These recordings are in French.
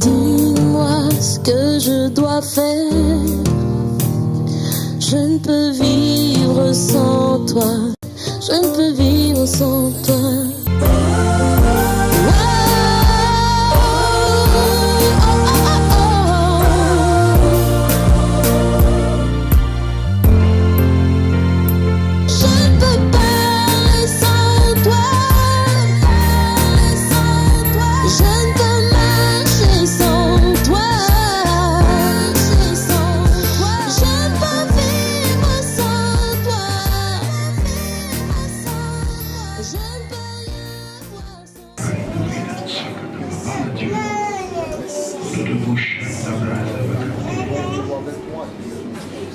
Dis-moi ce que je dois faire. Je ne peux vivre sans toi. Je ne peux vivre sans toi.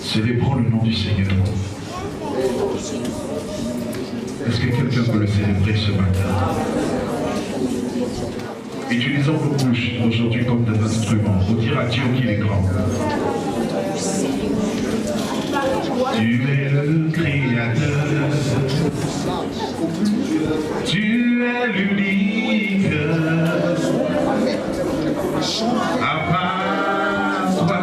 Célébrons le nom du Seigneur. Est-ce que quelqu'un peut le célébrer ce matin? Utilisons nos bouches aujourd'hui comme des instruments pour dire à Dieu qu'il est grand. Tu es le Créateur. Tu es l'unique. À part toi,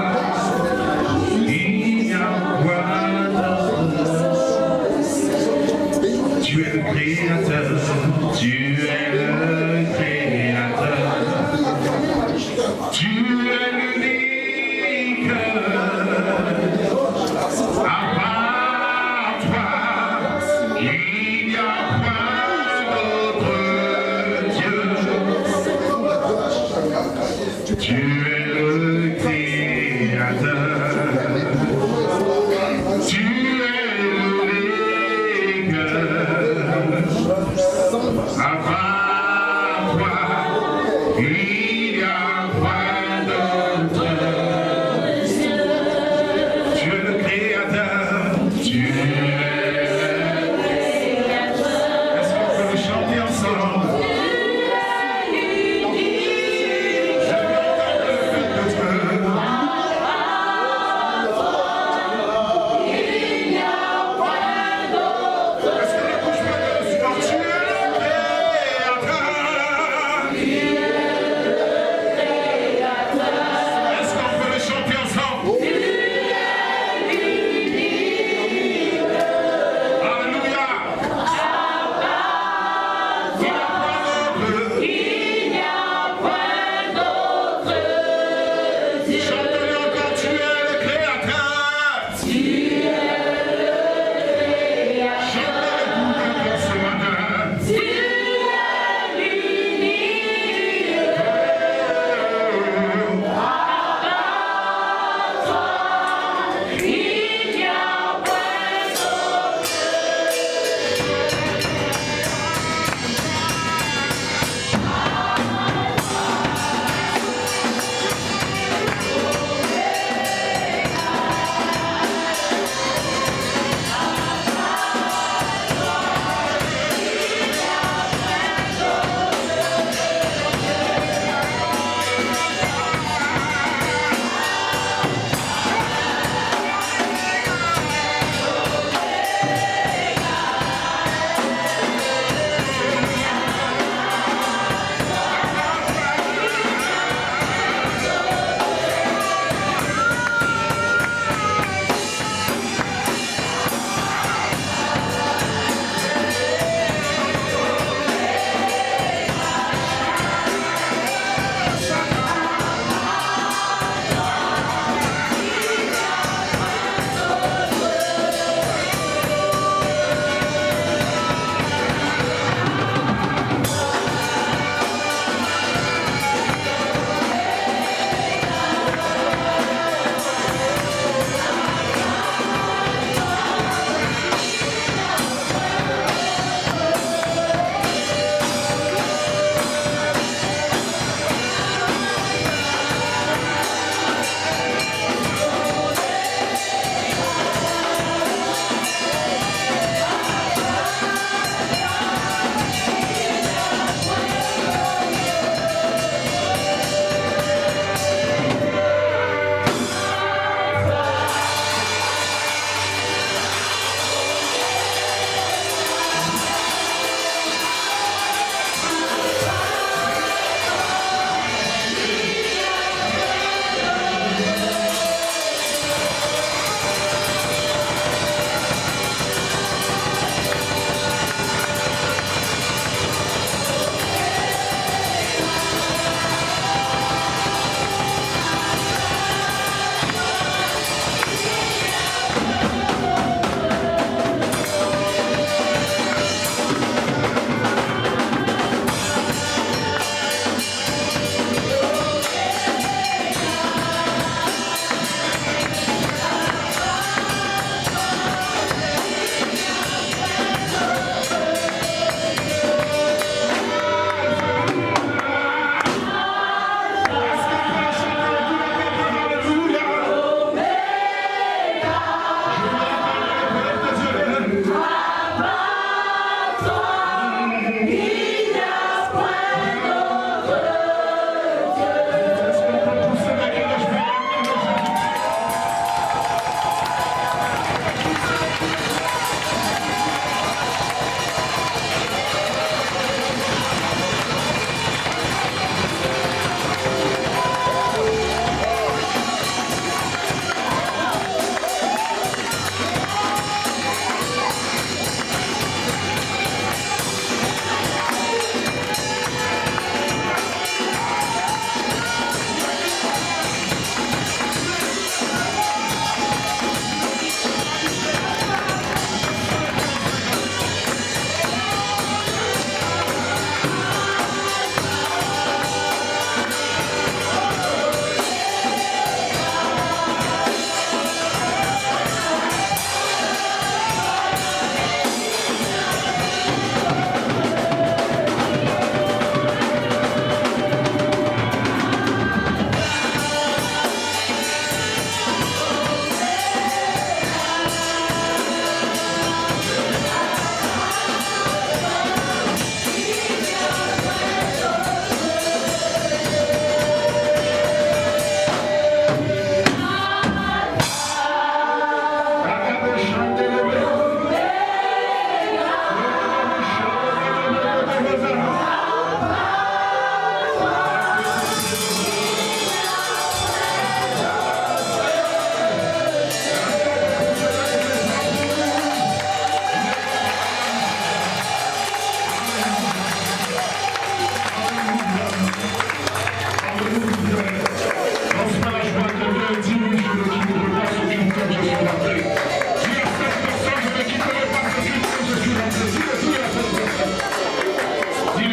il n'y a point d'autre. Tu es le Créateur. Tu es le Créateur. Tu es l'unique. À part toi, il n'y a point d'autre Dieu. Tu es le Créateur. Tu es l'unique.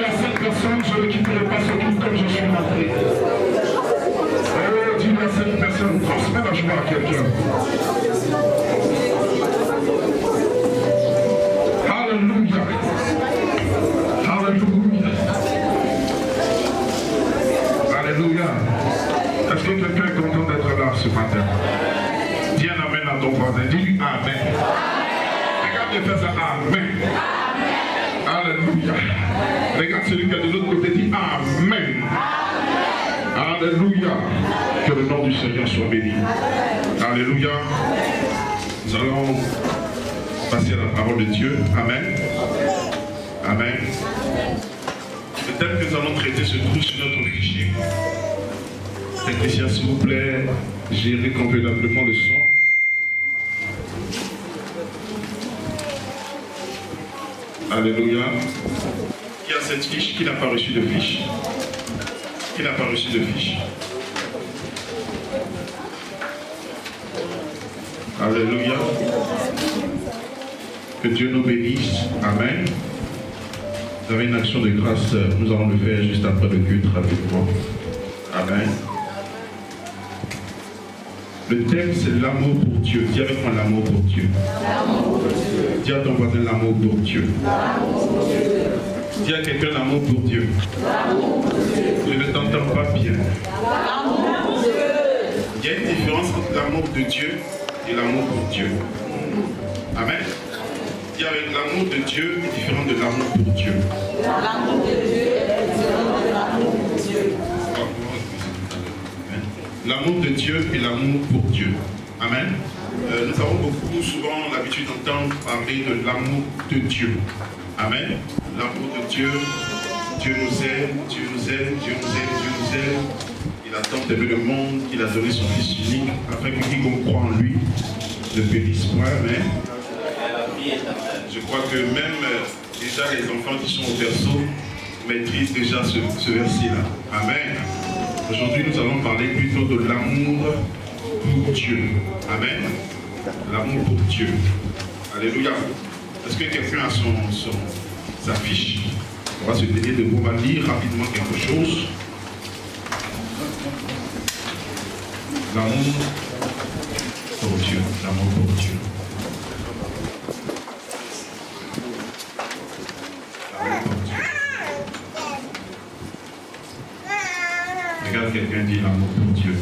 à cette personne, je ne quitterai pas ce culte comme je suis rentré. Oh, dis-le à cette personne, transmets la joie à quelqu'un. Alléluia. Alléluia. Alléluia. Est-ce que quelqu'un est content d'être là ce matin? Dis un amen à ton voisin. Dis amen. Regarde et fais ça. Amen. Alléluia. Regarde celui qui est de l'autre côté. Dis amen. Alléluia. Que le nom du Seigneur soit béni. Alléluia. Nous allons passer à la parole de Dieu. Amen. Amen. Le thème que nous allons traiter se trouve sur notre fichier. Technicien, s'il vous plaît, gérez convenablement le son. Alléluia. Qui a cette fiche? Qui n'a pas reçu de fiche? Qui n'a pas reçu de fiche? Alléluia. Que Dieu nous bénisse. Amen. Vous avez une action de grâce, nous allons le faire juste après le culte rapidement. Amen. Le thème c'est l'amour pour Dieu. Dis avec moi l'amour pour Dieu. Dis à ton voisin l'amour pour Dieu. Dis à quelqu'un l'amour pour Dieu. Je ne t'entends pas bien. Il y a une différence entre l'amour de Dieu et l'amour pour Dieu. Amen. Dis avec l'amour de Dieu est différent de l'amour pour Dieu. L'amour de Dieu est différent de l'amour pour Dieu. L'amour de Dieu et l'amour pour Dieu. Amen. Nous avons beaucoup, souvent, l'habitude d'entendre parler de l'amour de Dieu. Amen. L'amour de Dieu. Dieu nous aime, Dieu nous aime, Dieu nous aime, Dieu nous aime. Il a tant aimé le monde qu'il a donné son Fils unique afin que quiconque croit en lui ne périsse point. Amen. Je crois que même déjà les enfants qui sont au berceau maîtrisent déjà ce verset-là. Amen. Aujourd'hui, nous allons parler plutôt de l'amour pour Dieu. Amen. L'amour pour Dieu. Alléluia. Est-ce que quelqu'un a sa fiche? On va se tenir debout, on va lire rapidement quelque chose. L'amour pour Dieu. L'amour pour Dieu. Regarde quelqu'un dit l'amour pour Dieu.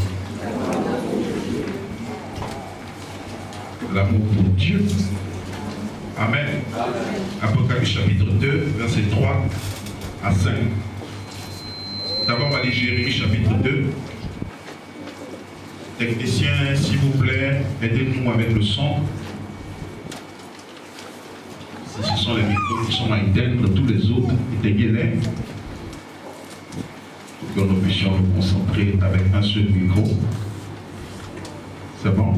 L'amour pour Dieu. Amen. Apocalypse chapitre 2, verset 3 à 5. D'abord, on va lire Jérémie chapitre 2. Technicien, s'il vous plaît, aidez-nous avec le son. Si ce sont les micros qui sont à éteindre, tous les autres, éteignez-les. Pour que nous puissions nous concentrer avec un seul micro. C'est bon?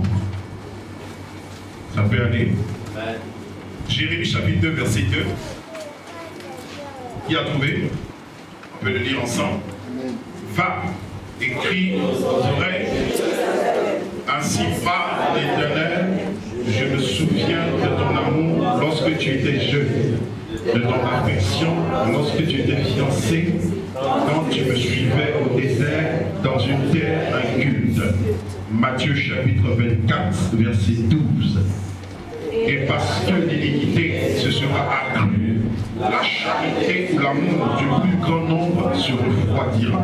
Ça peut aller? Jérémie chapitre 2, verset 2. Qui a trouvé? On peut le lire ensemble. Va, écris aux oreilles. Ainsi parle l'Éternel. Je me souviens de ton amour lorsque tu étais jeune, de ton affection lorsque tu étais fiancé, quand tu me suivais au désert dans une terre inculte. Matthieu chapitre 24, verset 12. Et parce que l'iniquité se sera accrue, la charité ou l'amour du plus grand nombre se refroidira.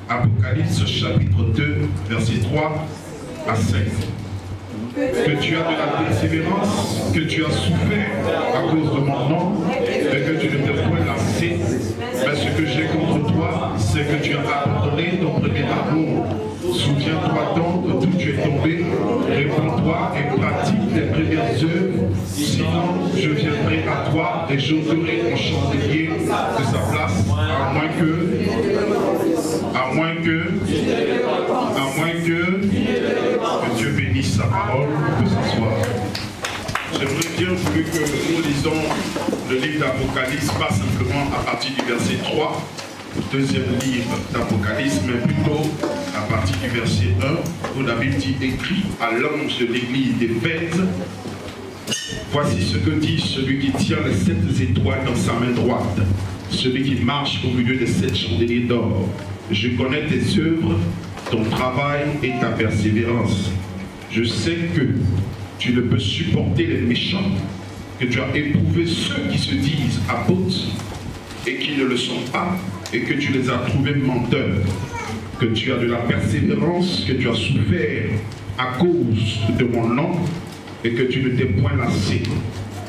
Apocalypse chapitre 2, verset 3 à 5. Que tu as de la persévérance, que tu as souffert à cause de mon nom, mais que tu ne t'es point lassé. Mais ce que j'ai contre toi, c'est que tu as abandonné ton premier amour. Souviens-toi donc d'où tu es tombé, réponds-toi et pratique tes premières œuvres, sinon je viendrai à toi et j'ôterai ton chandelier de sa place, à moins que Dieu bénisse sa parole pour s'asseoir. J'aimerais bien voulu que nous lisons le livre d'Apocalypse, pas simplement à partir du verset 3, deuxième livre d'Apocalypse, mais plutôt à partir du verset 1, où la Bible dit écrit à l'ange de l'église d'Éphèse. Voici ce que dit celui qui tient les 7 étoiles dans sa main droite celui qui marche au milieu de 7 chandeliers d'or. Je connais tes œuvres, ton travail et ta persévérance. Je sais que tu ne peux supporter les méchants, que tu as éprouvé ceux qui se disent apôtres et qui ne le sont pas, et que tu les as trouvés menteurs, que tu as de la persévérance, que tu as souffert à cause de mon nom, et que tu ne t'es point lassé.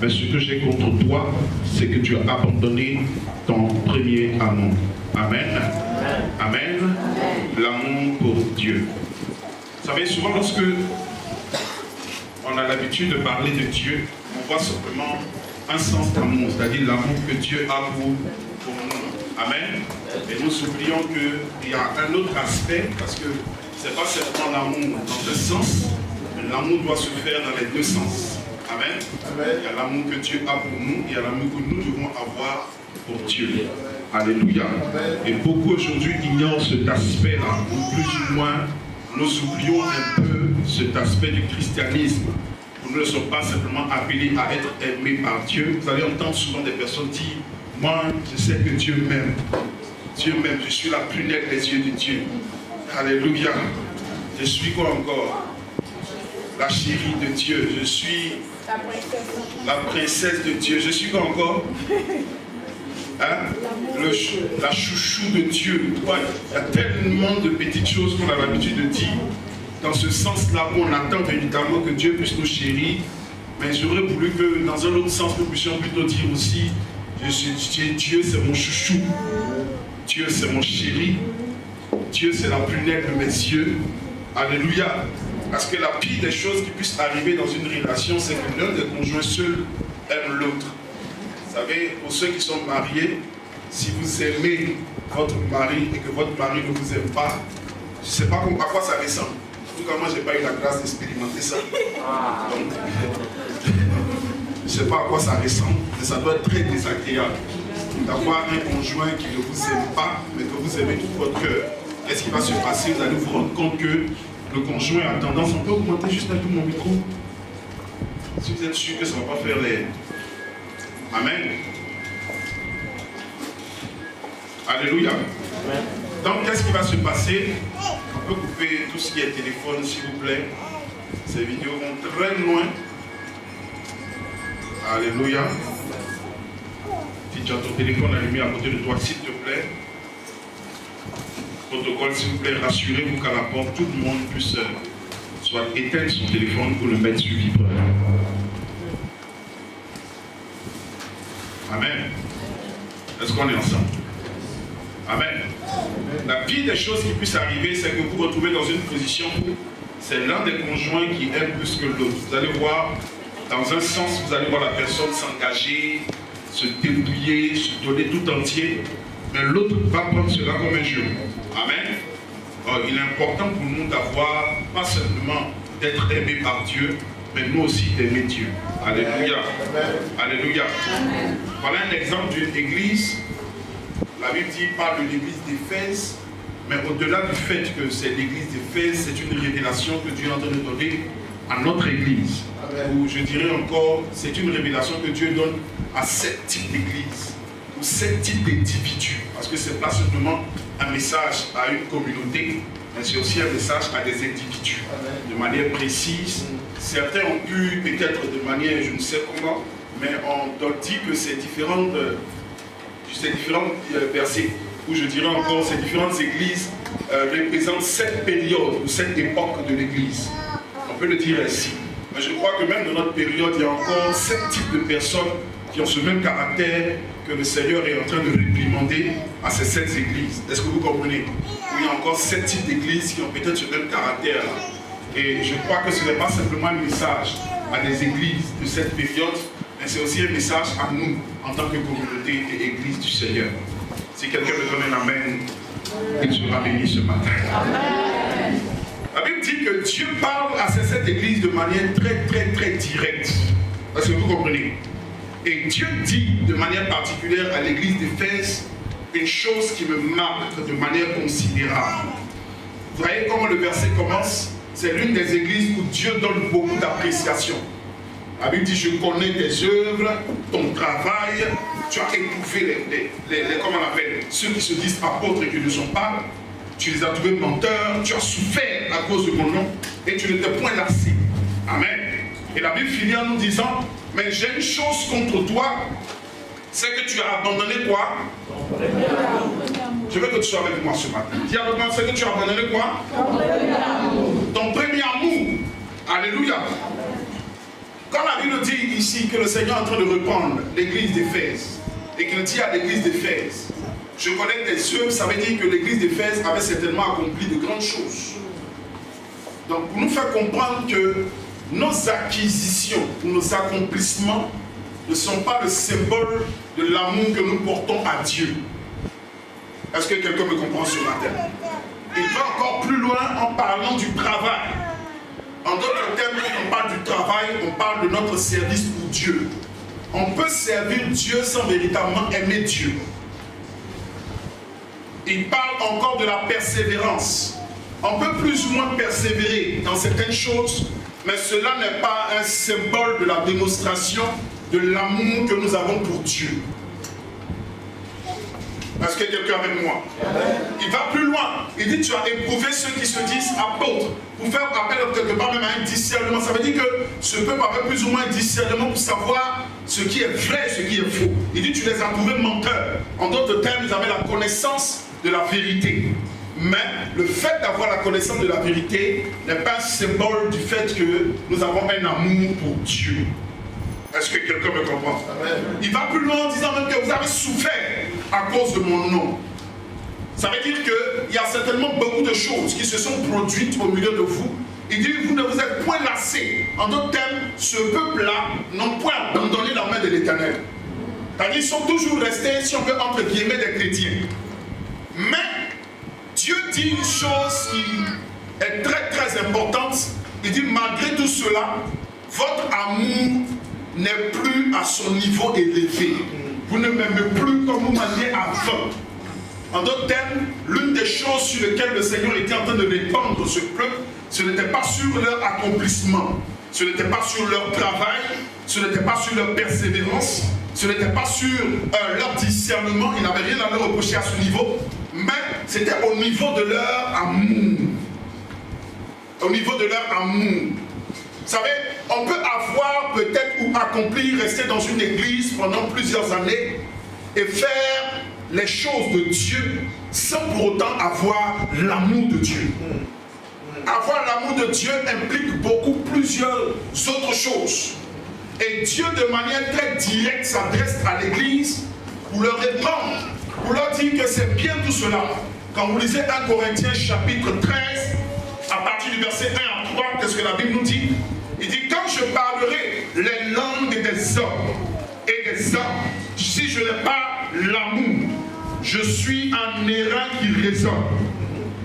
Mais ce que j'ai contre toi, c'est que tu as abandonné ton premier amour. Amen. Amen. L'amour pour Dieu. Vous savez, souvent lorsque on a l'habitude de parler de Dieu, on voit simplement un sens d'amour, c'est-à-dire l'amour que Dieu a pour nous. Amen. Et nous oublions qu'il y a un autre aspect, parce que ce n'est pas seulement l'amour dans un sens, mais l'amour doit se faire dans les deux sens. Amen. Il y a l'amour que Dieu a pour nous, il y a l'amour que nous devons avoir pour Dieu. Alléluia. Et beaucoup aujourd'hui ignorent cet aspect-là, ou plus ou moins, nous oublions un peu cet aspect du christianisme. Nous ne sommes pas simplement appelés à être aimés par Dieu. Vous allez entendre souvent des personnes dire, moi, je sais que Dieu m'aime. Dieu m'aime, je suis la prunelle des yeux de Dieu. Alléluia. Je suis quoi encore? La chérie de Dieu. Je suis la princesse de Dieu. Je suis quoi encore? Hein? La chouchou de Dieu. Il y a tellement de petites choses qu'on a l'habitude de dire. Dans ce sens-là où on attend évidemment que Dieu puisse nous chérir. Mais j'aurais voulu que dans un autre sens, nous puissions plutôt dire aussi, Dieu c'est mon chouchou. Dieu c'est mon chéri. Dieu c'est la prunelle de mes yeux. Alléluia. Parce que la pire des choses qui puissent arriver dans une relation, c'est que l'un des conjoints seul aime l'autre. Vous savez, pour ceux qui sont mariés, si vous aimez votre mari et que votre mari ne vous aime pas, je ne sais pas à quoi ça ressemble. En tout cas, moi, je n'ai pas eu la grâce d'expérimenter ça. Donc, je ne sais pas à quoi ça ressemble, mais ça doit être très désagréable d'avoir un conjoint qui ne vous aime pas, mais que vous aimez tout votre cœur. Qu'est-ce qui va se passer? Vous allez vous rendre compte que le conjoint a tendance, on peut augmenter juste un peu mon micro. Si vous êtes sûr que ça ne va pas faire les... Amen. Alléluia. Amen. Donc, qu'est-ce qui va se passer? On peut couper tout ce qui est téléphone, s'il vous plaît. Ces vidéos vont très loin. Alléluia. Si tu as ton téléphone allumé à côté de toi, s'il te plaît. Protocole, s'il vous plaît, rassurez-vous qu'à la porte, tout le monde puisse soit éteindre son téléphone ou le mettre sur vibreur. Amen. Est-ce qu'on est ensemble? Amen. La pire des choses qui puissent arriver, c'est que vous vous retrouvez dans une position où c'est l'un des conjoints qui aime plus que l'autre. Vous allez voir, dans un sens, vous allez voir la personne s'engager, se débrouiller, se donner tout entier, mais l'autre va prendre cela comme un jeu. Amen. Alors, il est important pour nous d'avoir, pas seulement d'être aimé par Dieu, mais nous aussi d'aimer Dieu. Alléluia. Alléluia. Voilà un exemple d'une église. La Bible dit, parle de l'église d'Éphèse, mais au-delà du fait que c'est l'église d'Éphèse, c'est une révélation que Dieu est en train de donner à notre église. Ou je dirais encore, c'est une révélation que Dieu donne à 7 types d'églises, ou 7 types d'individus. Parce que ce n'est pas simplement un message à une communauté, mais c'est aussi un message à des individus, de manière précise. Certains ont pu, peut-être de manière, je ne sais comment, mais on dit que ces différents versets, ou je dirais encore, ces différentes églises représentent 7 périodes, ou 7 époques de l'église. On peut le dire ainsi. Mais je crois que même dans notre période, il y a encore 7 types de personnes qui ont ce même caractère que le Seigneur est en train de réprimander à ces 7 églises. Est-ce que vous comprenez? Il y a encore 7 types d'églises qui ont peut-être ce même caractère-là. Et je crois que ce n'est pas simplement un message à des églises de cette période, mais c'est aussi un message à nous, en tant que communauté et église du Seigneur. Si quelqu'un me donne un amen, il sera béni ce matin. Amen. La Bible dit que Dieu parle à ces 7 églises de manière très directe. Est-ce que vous comprenez? Et Dieu dit de manière particulière à l'église d'Éphèse une chose qui me marque de manière considérable. Vous voyez comment le verset commence? C'est l'une des églises où Dieu donne beaucoup d'appréciation. La Bible dit, je connais tes œuvres, ton travail tu as éprouvé comment on appelle, ceux qui se disent apôtres et qui ne sont pas. Tu les as trouvés menteurs, tu as souffert à cause de mon nom et tu ne t'es point lassé. Amen. Et la Bible finit en nous disant, mais j'ai une chose contre toi, c'est que tu as abandonné quoi? Je veux que tu sois avec moi ce matin. Dis avec moi, c'est que tu as abandonné quoi? Ton premier amour. Alléluia. Quand la Bible dit ici que le Seigneur est en train de reprendre l'église d'Éphèse et qu'il dit à l'église d'Éphèse, je connais tes œuvres, ça veut dire que l'église d'Éphèse avait certainement accompli de grandes choses. Donc pour nous faire comprendre que nos acquisitions ou nos accomplissements ne sont pas le symbole de l'amour que nous portons à Dieu. Est-ce que quelqu'un me comprend ce matin? Il va encore plus loin en parlant du travail. En d'autres termes, quand on parle du travail, on parle de notre service pour Dieu. On peut servir Dieu sans véritablement aimer Dieu. Il parle encore de la persévérance. On peut plus ou moins persévérer dans certaines choses, mais cela n'est pas un symbole de la démonstration de l'amour que nous avons pour Dieu. Est-ce que quelqu'un est avec moi? Il va plus loin. Il dit, tu as éprouvé ceux qui se disent apôtres. Pour faire appel quelque part même à un discernement. Ça veut dire que ce peuple avait plus ou moins un discernement pour savoir ce qui est vrai, ce qui est faux. Il dit, tu les as trouvés menteurs. En d'autres termes, ils avaient la connaissance de la vérité. Mais le fait d'avoir la connaissance de la vérité n'est pas un symbole du fait que nous avons un amour pour Dieu. Est-ce que quelqu'un me comprend? Amen. Il va plus loin en disant même que vous avez souffert à cause de mon nom. Ça veut dire qu'il y a certainement beaucoup de choses qui se sont produites au milieu de vous. Il dit, vous ne vous êtes point lassés. En d'autres termes, ce peuple-là n'ont point abandonné la main de l'Éternel. C'est-à-dire qu'ils sont toujours restés, si on peut entre guillemets, des chrétiens. Mais Dieu dit une chose qui est très très importante. Il dit, malgré tout cela, votre amour n'est plus à son niveau élevé. Vous ne m'aimez plus comme vous m'aimiez avant. En d'autres termes, l'une des choses sur lesquelles le Seigneur était en train de répandre ce peuple, ce n'était pas sur leur accomplissement, ce n'était pas sur leur travail, ce n'était pas sur leur persévérance, ce n'était pas sur leur discernement, il n'avait rien à leur reprocher à ce niveau, mais c'était au niveau de leur amour. Au niveau de leur amour. Vous savez, on peut avoir peut-être ou accomplir, rester dans une église pendant plusieurs années et faire les choses de Dieu sans pour autant avoir l'amour de Dieu. Avoir l'amour de Dieu implique plusieurs autres choses. Et Dieu de manière très directe s'adresse à l'église pour leur répondre, pour leur dire que c'est bien tout cela. Quand vous lisez 1 Corinthiens chapitre 13, à partir du verset 1 à 3, qu'est-ce que la Bible nous dit? Il dit, quand je parlerai les langues des hommes et des hommes, si je n'ai pas l'amour, je suis un airain qui résonne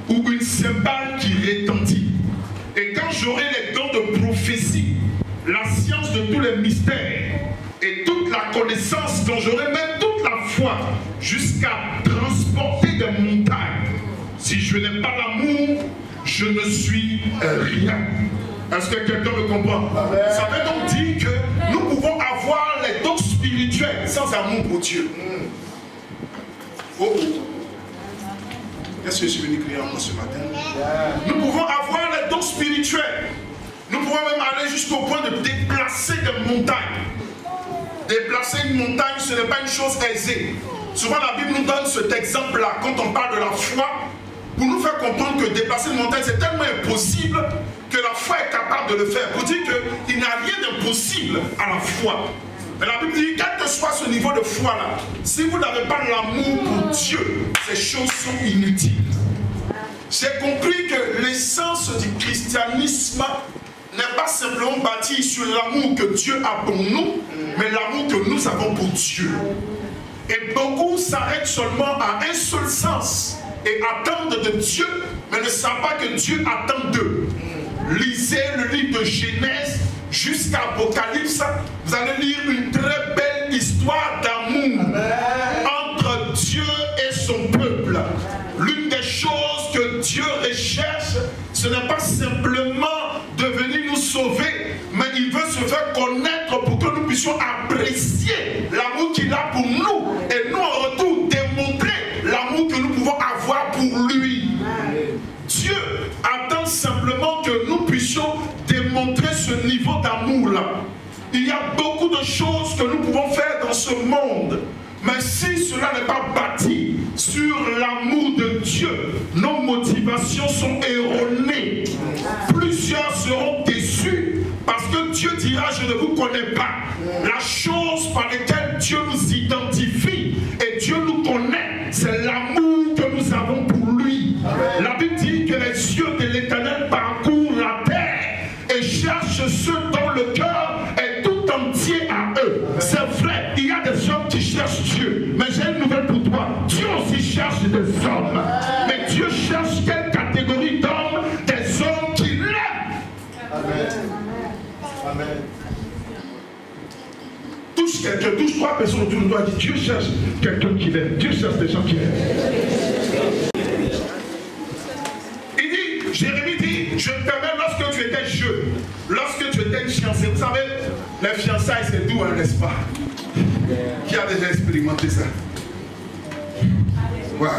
ou une cymbale qui retentit. Et quand j'aurai les dons de prophétie, la science de tous les mystères et toute la connaissance, dont j'aurai même toute la foi jusqu'à transporter des montagnes, si je n'ai pas l'amour, je ne suis rien. Est-ce que quelqu'un me comprend? Amen. Ça veut donc dire que nous pouvons avoir les dons spirituels sans amour pour Dieu. Oh. Est-ce que je suis venu crier en moi ce matin? Nous pouvons avoir les dons spirituels. Nous pouvons même aller jusqu'au point de déplacer des montagnes. Déplacer une montagne, ce n'est pas une chose aisée. Souvent la Bible nous donne cet exemple-là quand on parle de la foi, pour nous faire comprendre que déplacer une montagne c'est tellement impossible que la foi est capable de le faire. Pour dire qu'il n'y a rien d'impossible à la foi. Mais la Bible dit, quel que soit ce niveau de foi-là, si vous n'avez pas l'amour pour Dieu, ces choses sont inutiles. J'ai compris que l'essence du christianisme n'est pas simplement bâtie sur l'amour que Dieu a pour nous, mais l'amour que nous avons pour Dieu. Et beaucoup s'arrêtent seulement à un seul sens et attendent de Dieu, mais ne savent pas que Dieu attend d'eux. Lisez le livre de Genèse jusqu'à Apocalypse, vous allez lire une très belle histoire d'amour entre Dieu et son peuple. L'une des choses que Dieu recherche, ce n'est pas simplement de venir nous sauver, mais il veut se faire connaître pour que nous puissions apprécier l'amour qu'il a pour nous. cela n'est pas bâti sur l'amour de Dieu, nos motivations sont erronées. Plusieurs seront déçus parce que Dieu dira, je ne vous connais pas. La chose par laquelle Dieu nous identifie et Dieu nous connaît, c'est l'amour que nous avons pour lui. La Bible dit que les yeux de l'Éternel parcourent la terre et cherchent ceux dont le cœur est tout entier à eux. C'est vrai, il y a des hommes qui cherchent Dieu, mais j'ai une nouvelle pour toi. Dieu aussi cherche des hommes, mais Dieu cherche quelle catégorie d'hommes? Des hommes qui l'aiment. Amen. Amen. Touche quelqu'un, touche 3 personnes autour de toi et dis, Dieu cherche quelqu'un qui l'aime. Dieu cherche des gens qui l'aiment. Il dit, Jérémie dit, je t'aimais lorsque tu étais jeune, lorsque tu étais fiancé. Vous savez, les fiançailles c'est doux, hein, n'est-ce pas? Qui a déjà expérimenté ça? Wow.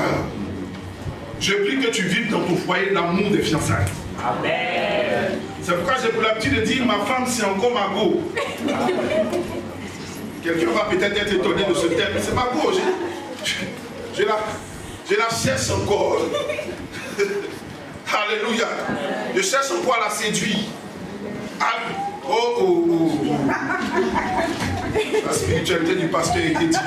Je prie que tu vives dans ton foyer l'amour des fiançailles. Amen. C'est pourquoi j'ai pour l'habitude de dire, ma femme c'est encore ma go. Quelqu'un va peut-être être étonné de ce terme, mais c'est ma go. Je la cherche encore. Alléluia. Je cherche encore à la séduire. La spiritualité du pasteur est étudiée.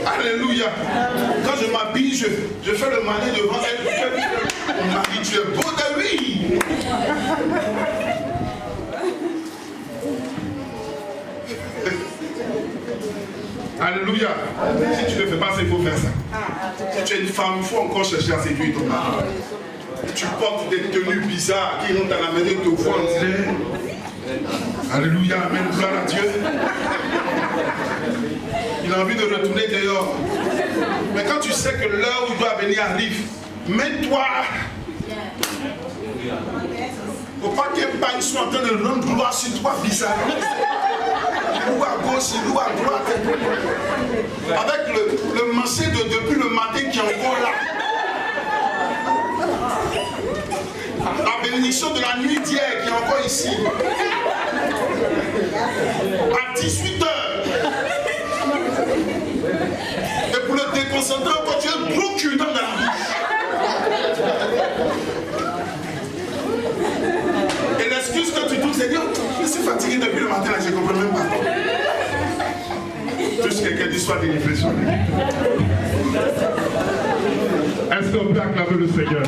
Alléluia. Quand je m'habille, je fais le malin devant elle. Mon mari, tu es beau de lui. Alléluia. Si tu ne le fais pas, il faut faire ça. Si tu es une femme, il faut encore chercher à séduire ton mari. Tu portes des tenues bizarres qui rentrent à la maison, te voient, on dirait. Alléluia, amen, gloire à Dieu. Il a envie de retourner dehors. Mais quand tu sais que l'heure où il doit venir arrive, mets-toi. Il ne faut pas qu'ils soient en train de rendre gloire sur toi bizarrement. Il loue à gauche, il loue à droite. Avec le mancé depuis le matin qui est encore là. La bénédiction de la nuit d'hier qui est encore ici. À 18h. Et pour le déconcentrer encore, tu es gros cul dans la bouche. Et l'excuse que tu trouves, c'est dire, je suis fatigué depuis le matin, là, je ne comprends même pas. Juste quelqu'un dit soit délivré sur lui. Est-ce qu'on peut acclamer le Seigneur?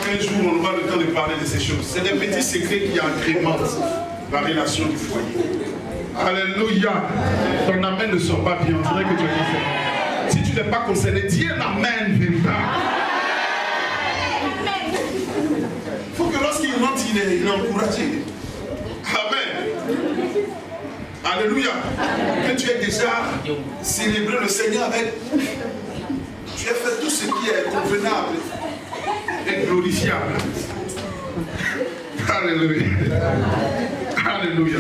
Qu'un jour on aura le temps de parler de ces choses. C'est des petits secrets qui agrémentent la relation du foyer. Alléluia. Ton amen ne sort pas bien. On dirait que tu es concerné. Si tu n'es pas concerné, dis un amen véritable. Il faut que lorsqu'il rentre, il est encouragé. Amen. Alléluia. Que tu aies déjà célébré le Seigneur avec. Tu as fait tout ce qui est convenable et glorifiable. Alléluia. Alléluia.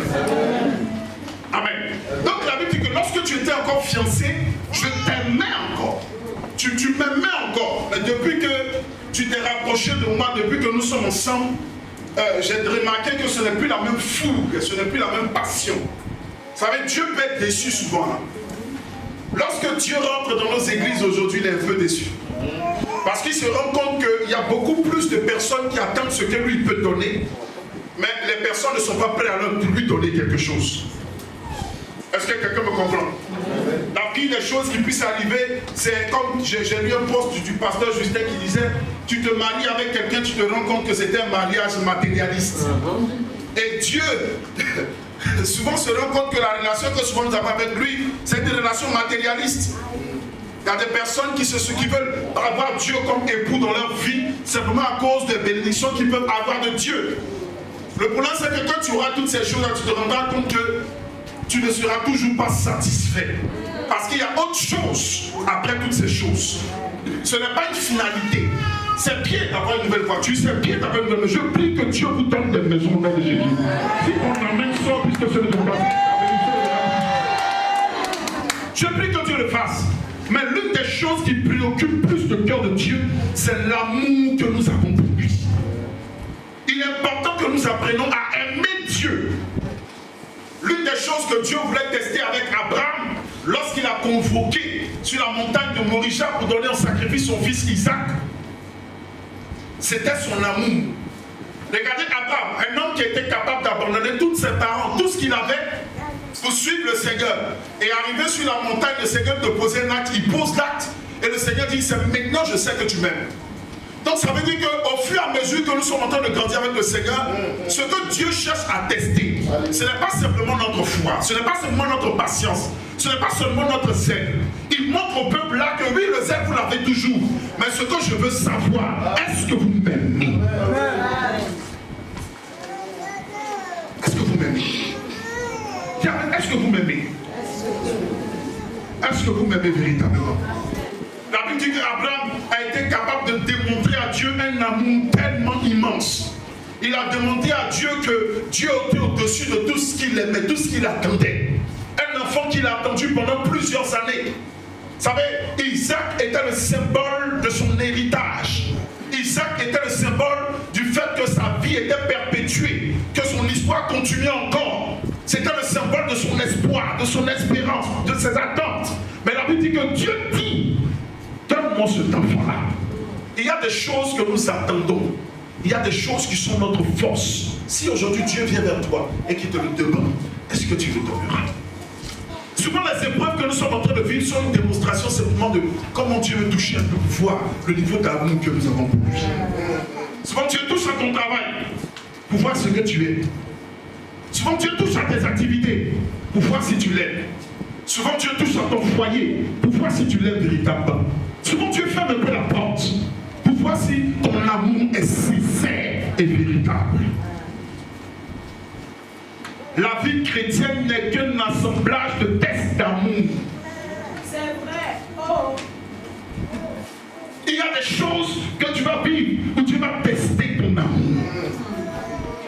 Amen. Donc la Bible dit que lorsque tu étais encore fiancé, je t'aimais encore. Tu m'aimais encore. Et depuis que tu t'es rapproché de moi, depuis que nous sommes ensemble, j'ai remarqué que ce n'est plus la même fougue, que ce n'est plus la même passion. Vous savez, Dieu peut être déçu souvent. Lorsque Dieu rentre dans nos églises aujourd'hui, il est un peu déçu. Parce qu'il se rend compte qu'il y a beaucoup plus de personnes qui attendent ce que lui peut donner, mais les personnes ne sont pas prêtes à lui donner quelque chose. Est-ce que quelqu'un me comprend? La pire des choses qui puissent arriver, c'est comme j'ai lu un post du pasteur Justin qui disait, tu te maries avec quelqu'un, tu te rends compte que c'est un mariage matérialiste. Et Dieu, souvent se rend compte que la relation que souvent nous avons avec lui, c'est une relation matérialiste. Il y a des personnes qui veulent avoir Dieu comme époux dans leur vie, simplement à cause des bénédictions qu'ils peuvent avoir de Dieu. Le problème, c'est que quand tu auras toutes ces choses-là, tu te rendras compte que tu ne seras toujours pas satisfait. Parce qu'il y a autre chose après toutes ces choses. Ce n'est pas une finalité. C'est bien d'avoir une nouvelle voiture, c'est bien d'avoir une nouvelle maison. Je prie que Dieu vous donne des maisons au nom de Jésus. Si on amène ça, puisque ce ne sont pas. Je prie que Dieu le fasse. Mais l'une des choses qui préoccupe plus le cœur de Dieu, c'est l'amour que nous avons pour lui. Il est important que nous apprenions à aimer Dieu chose que Dieu voulait tester avec Abraham lorsqu'il a convoqué sur la montagne de Moria pour donner en sacrifice son fils Isaac. C'était son amour. Regardez Abraham, un homme qui était capable d'abandonner tous ses parents, tout ce qu'il avait pour suivre le Seigneur. Et arrivé sur la montagne, le Seigneur te posait un acte, il pose l'acte. Et le Seigneur dit, c'est maintenant je sais que tu m'aimes. Donc ça veut dire qu'au fur et à mesure que nous sommes en train de grandir avec le Seigneur, ce que Dieu cherche à tester, ce n'est pas simplement notre foi, ce n'est pas seulement notre patience, ce n'est pas seulement notre zèle. Il montre au peuple là que oui, le zèle vous l'avez toujours. Mais ce que je veux savoir, est-ce que vous m'aimez? Est-ce que vous m'aimez? Est-ce que vous m'aimez? Est-ce que vous m'aimez véritablement? La Bible dit qu'Abraham a été capable de démontrer à Dieu un amour tellement immense. Il a demandé à Dieu que Dieu était au-dessus de tout ce qu'il aimait, tout ce qu'il attendait. Un enfant qu'il a attendu pendant plusieurs années. Vous savez, Isaac était le symbole de son héritage. Isaac était le symbole du fait que sa vie était perpétuée, que son histoire continuait encore. C'était le symbole de son espoir, de son espérance, de ses attentes. Mais la Bible dit que Dieu dit, donne-moi cet enfant-là. Il y a des choses que nous attendons. Il y a des choses qui sont notre force. Si aujourd'hui Dieu vient vers toi et qu'il te le demande, est-ce que tu le donneras? Souvent les épreuves que nous sommes en train de vivre sont une démonstration simplement de comment Dieu veut toucher un peu pour voir le niveau d'amour que nous avons pour lui. Souvent Dieu touche à ton travail pour voir ce que tu es. Souvent Dieu touche à tes activités pour voir si tu l'aimes. Souvent Dieu touche à ton foyer pour voir si tu l'aimes véritablement. Souvent Dieu ferme un peu la porte pour voir si ton amour est sincère et véritable. La vie chrétienne n'est qu'un assemblage de tests d'amour. C'est vrai. Oh. Il y a des choses que tu vas vivre où tu vas tester ton amour.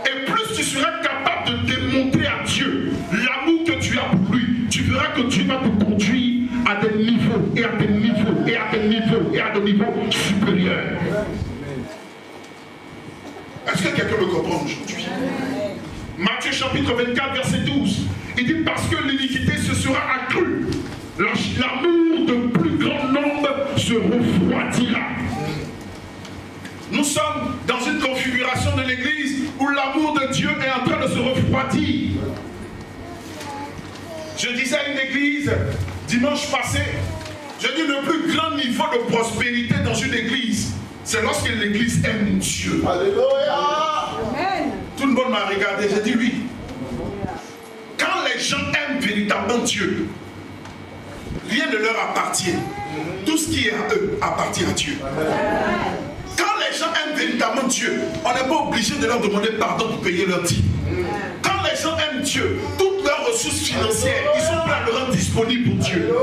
Et plus tu seras capable de démontrer à Dieu l'amour que tu as pour lui, tu verras que Dieu va te conduire à des niveaux, et à des niveaux, et à des niveaux, et à des niveaux supérieurs. Est-ce que quelqu'un me comprend aujourd'hui? Matthieu chapitre 24, verset 12. Il dit parce que l'iniquité se sera accrue, l'amour de plus grand nombre se refroidira. Nous sommes dans une configuration de l'église où l'amour de Dieu est en train de se refroidir. Je disais à une église dimanche passé, je dis le plus grand niveau de prospérité dans une église, c'est lorsque l'église aime Dieu. Alléluia. Amen. Tout le monde m'a regardé, j'ai dit oui. Quand les gens aiment véritablement Dieu, rien ne leur appartient. Tout ce qui est à eux appartient à Dieu. Quand les gens aiment véritablement Dieu, on n'est pas obligé de leur demander pardon pour payer leur dîme. Quand les gens aiment Dieu, toutes leurs ressources financières, ils sont prêts à le rendre disponible pour Dieu.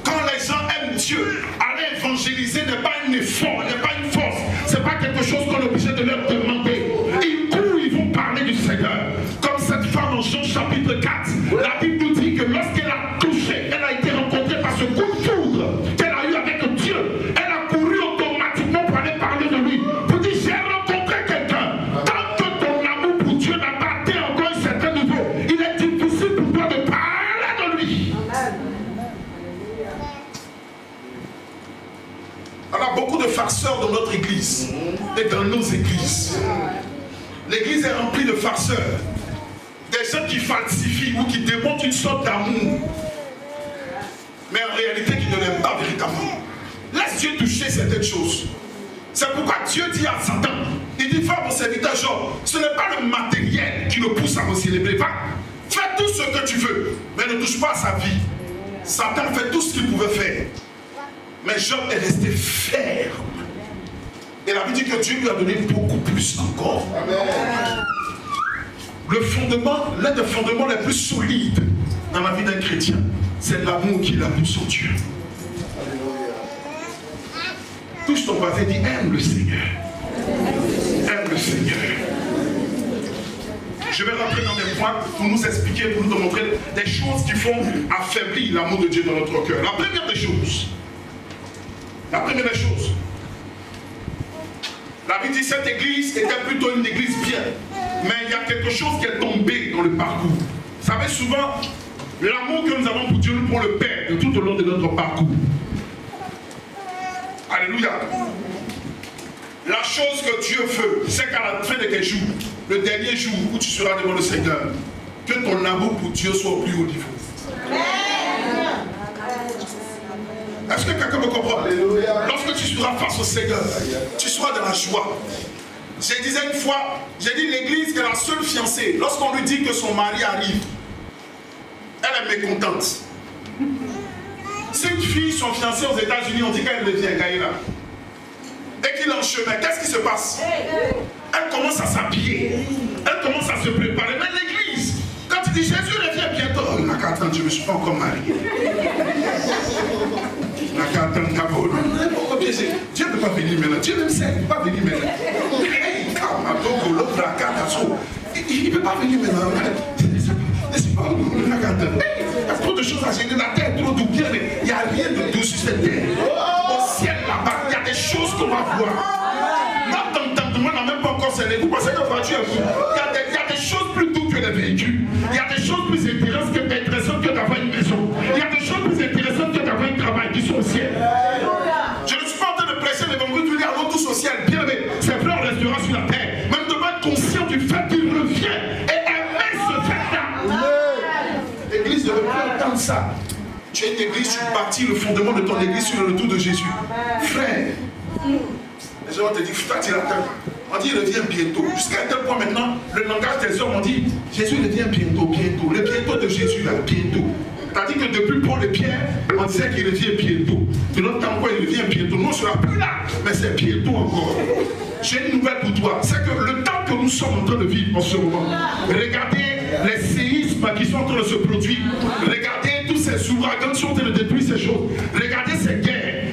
Quand les gens aiment Dieu, aller évangéliser n'est pas un effort, n'est pas une force, c'est pas quelque chose qu'on est obligé de leur demander. Ils courent, ils vont parler du Seigneur. Comme cette femme en Jean chapitre 4, la Bible nous dit que lorsqu'elle a touché, elle a été rencontrée par ce coup de foudre qu'elle a eu avec Dieu. Elle a couru automatiquement pour aller parler de lui. Pour dire, j'ai rencontré quelqu'un. Tant que ton amour pour Dieu n'a pas atteint encore un certain niveau, il est difficile pour toi de parler de lui. On a beaucoup de farceurs dans notre église et dans nos églises. L'église est remplie de farceurs. Des gens qui falsifient ou qui démontrent une sorte d'amour. Mais en réalité, qui ne l'aiment pas véritablement. Laisse Dieu toucher certaines choses. C'est pourquoi Dieu dit à Satan, il dit, va mon serviteur Job, ce n'est pas le matériel qui le pousse à me célébrer. Va, fais tout ce que tu veux, mais ne touche pas à sa vie. Satan fait tout ce qu'il pouvait faire. Mais Job est resté ferme. Et la Bible dit que Dieu lui a donné beaucoup plus encore. Amen. Le fondement, l'un des fondements les plus solides dans la vie d'un chrétien, c'est l'amour qu'il a pour son Dieu. Touche ton voisin et dis, aime le Seigneur. Aime le Seigneur. Je vais rentrer dans des points pour nous expliquer, pour nous montrer des choses qui font affaiblir l'amour de Dieu dans notre cœur. La première des choses, la Bible dit que cette église était plutôt une église bien. Mais il y a quelque chose qui est tombé dans le parcours. Vous savez, souvent, l'amour que nous avons pour Dieu, nous pouvons le perdre tout au long de notre parcours. Alléluia. La chose que Dieu veut, c'est qu'à la fin de tes jours, le dernier jour où tu seras devant le Seigneur, que ton amour pour Dieu soit au plus haut niveau. Est-ce que quelqu'un me comprend? Lorsque tu seras face au Seigneur, tu seras dans la joie. Je disais une fois, j'ai dit l'église est la seule fiancée. Lorsqu'on lui dit que son mari arrive, elle est mécontente. Si une fille, son fiancé aux États-Unis, on dit qu'elle devient Gaïla. Et qu'il est en chemin, qu'est-ce qui se passe? Elle commence à s'habiller. Elle commence à se préparer. Mais l'église, quand tu dis Jésus revient bientôt, il n'a qu'à attendre, je ne me suis pas encore marié. Il n'a qu'à attendre d'abord. Dieu ne peut pas venir maintenant. Dieu même sait, il ne peut pas venir maintenant. Il ne peut pas venir maintenant. Il n'a qu'à attendre. Il y a trop de choses à gérer. La terre est trop douce. Il n'y a rien de doux sur cette terre. Au ciel là-bas, il y a des choses qu'on va voir. Notre entendement n'a même pas encore scellé. Vous pensez que voiture est fou? Il y a des choses plus douces que les véhicules. Il y a des choses plus intéressantes que d'avoir une maison. Il y a des choses plus intéressantes que d'avoir un travail qui sont au ciel. Je ne suis pas en train de prêcher l'évangile de dire allons tous au ciel. Bien aimé, c'est vrai, on restera sur la terre. Mais nous devons être conscients du fait qu'il revient et aimer ce fait-là. L'église ne veut plus entendre ça. Tu es une église, tu bâtis le fondement de ton église sur le retour de Jésus. Frère, les gens te disent, toi tu l'attends. On dit, il revient bientôt. Jusqu'à un tel point maintenant, le langage des hommes, on dit, Jésus revient bientôt, bientôt. Le bientôt de Jésus, là, bientôt. C'est-à-dire que depuis Paul et Pierre, on disait qu'il revient bientôt. De notre temps, quoi, il revient bientôt. Nous, on ne sera plus là, mais c'est bientôt encore. J'ai une nouvelle pour toi. C'est que le temps que nous sommes en train de vivre en ce moment, regardez les séismes qui sont en train de se produire. Regardez tous ces ouragans qui sont en train de détruire ces choses. Regardez ces guerres.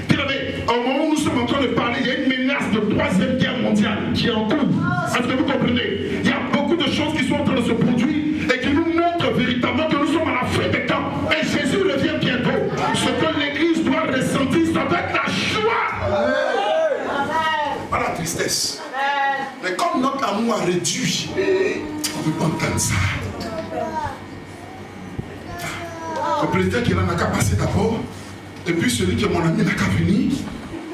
Au moment où nous sommes en train de parler, il y a une menace de 3e guerre mondiale qui est en cours. Est-ce que vous comprenez? Il y a beaucoup de choses qui sont en train de se produire et qui nous montrent véritablement que nous sommes à la fin des temps. Et Jésus revient bientôt. Ce que l'Église doit ressentir, ça doit être la joie. Pas la tristesse. Mais comme notre amour a réduit, on ne peut pas entendre ça. Le président qui est là n'a qu'à passer d'abord. Et puis celui qui est mon ami n'a qu'à venir.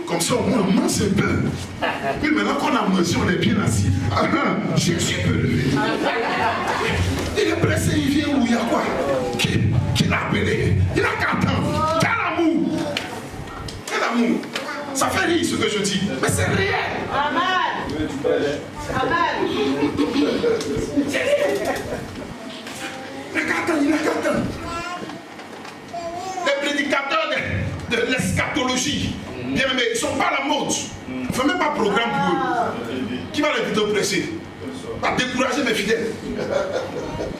Comme ça, au moins, on mange un peu. Puis maintenant qu'on a mangé, on est bien assis. Jésus peut lever. Il est pressé, il vient où il y a quoi? Qui l'a appelé? Il n'a qu'à attendre. Quel amour! Quel amour! Ça fait rire ce que je dis, mais c'est réel. Amen. Amen. Il n'a qu'à attendre, il n'a qu'à attendre. Les prédicateurs de l'eschatologie, bien aimés, ils ne sont pas à la mode. On ne fait même pas de programme pour eux. Qui va les plutôt presser? Pas décourager mes fidèles.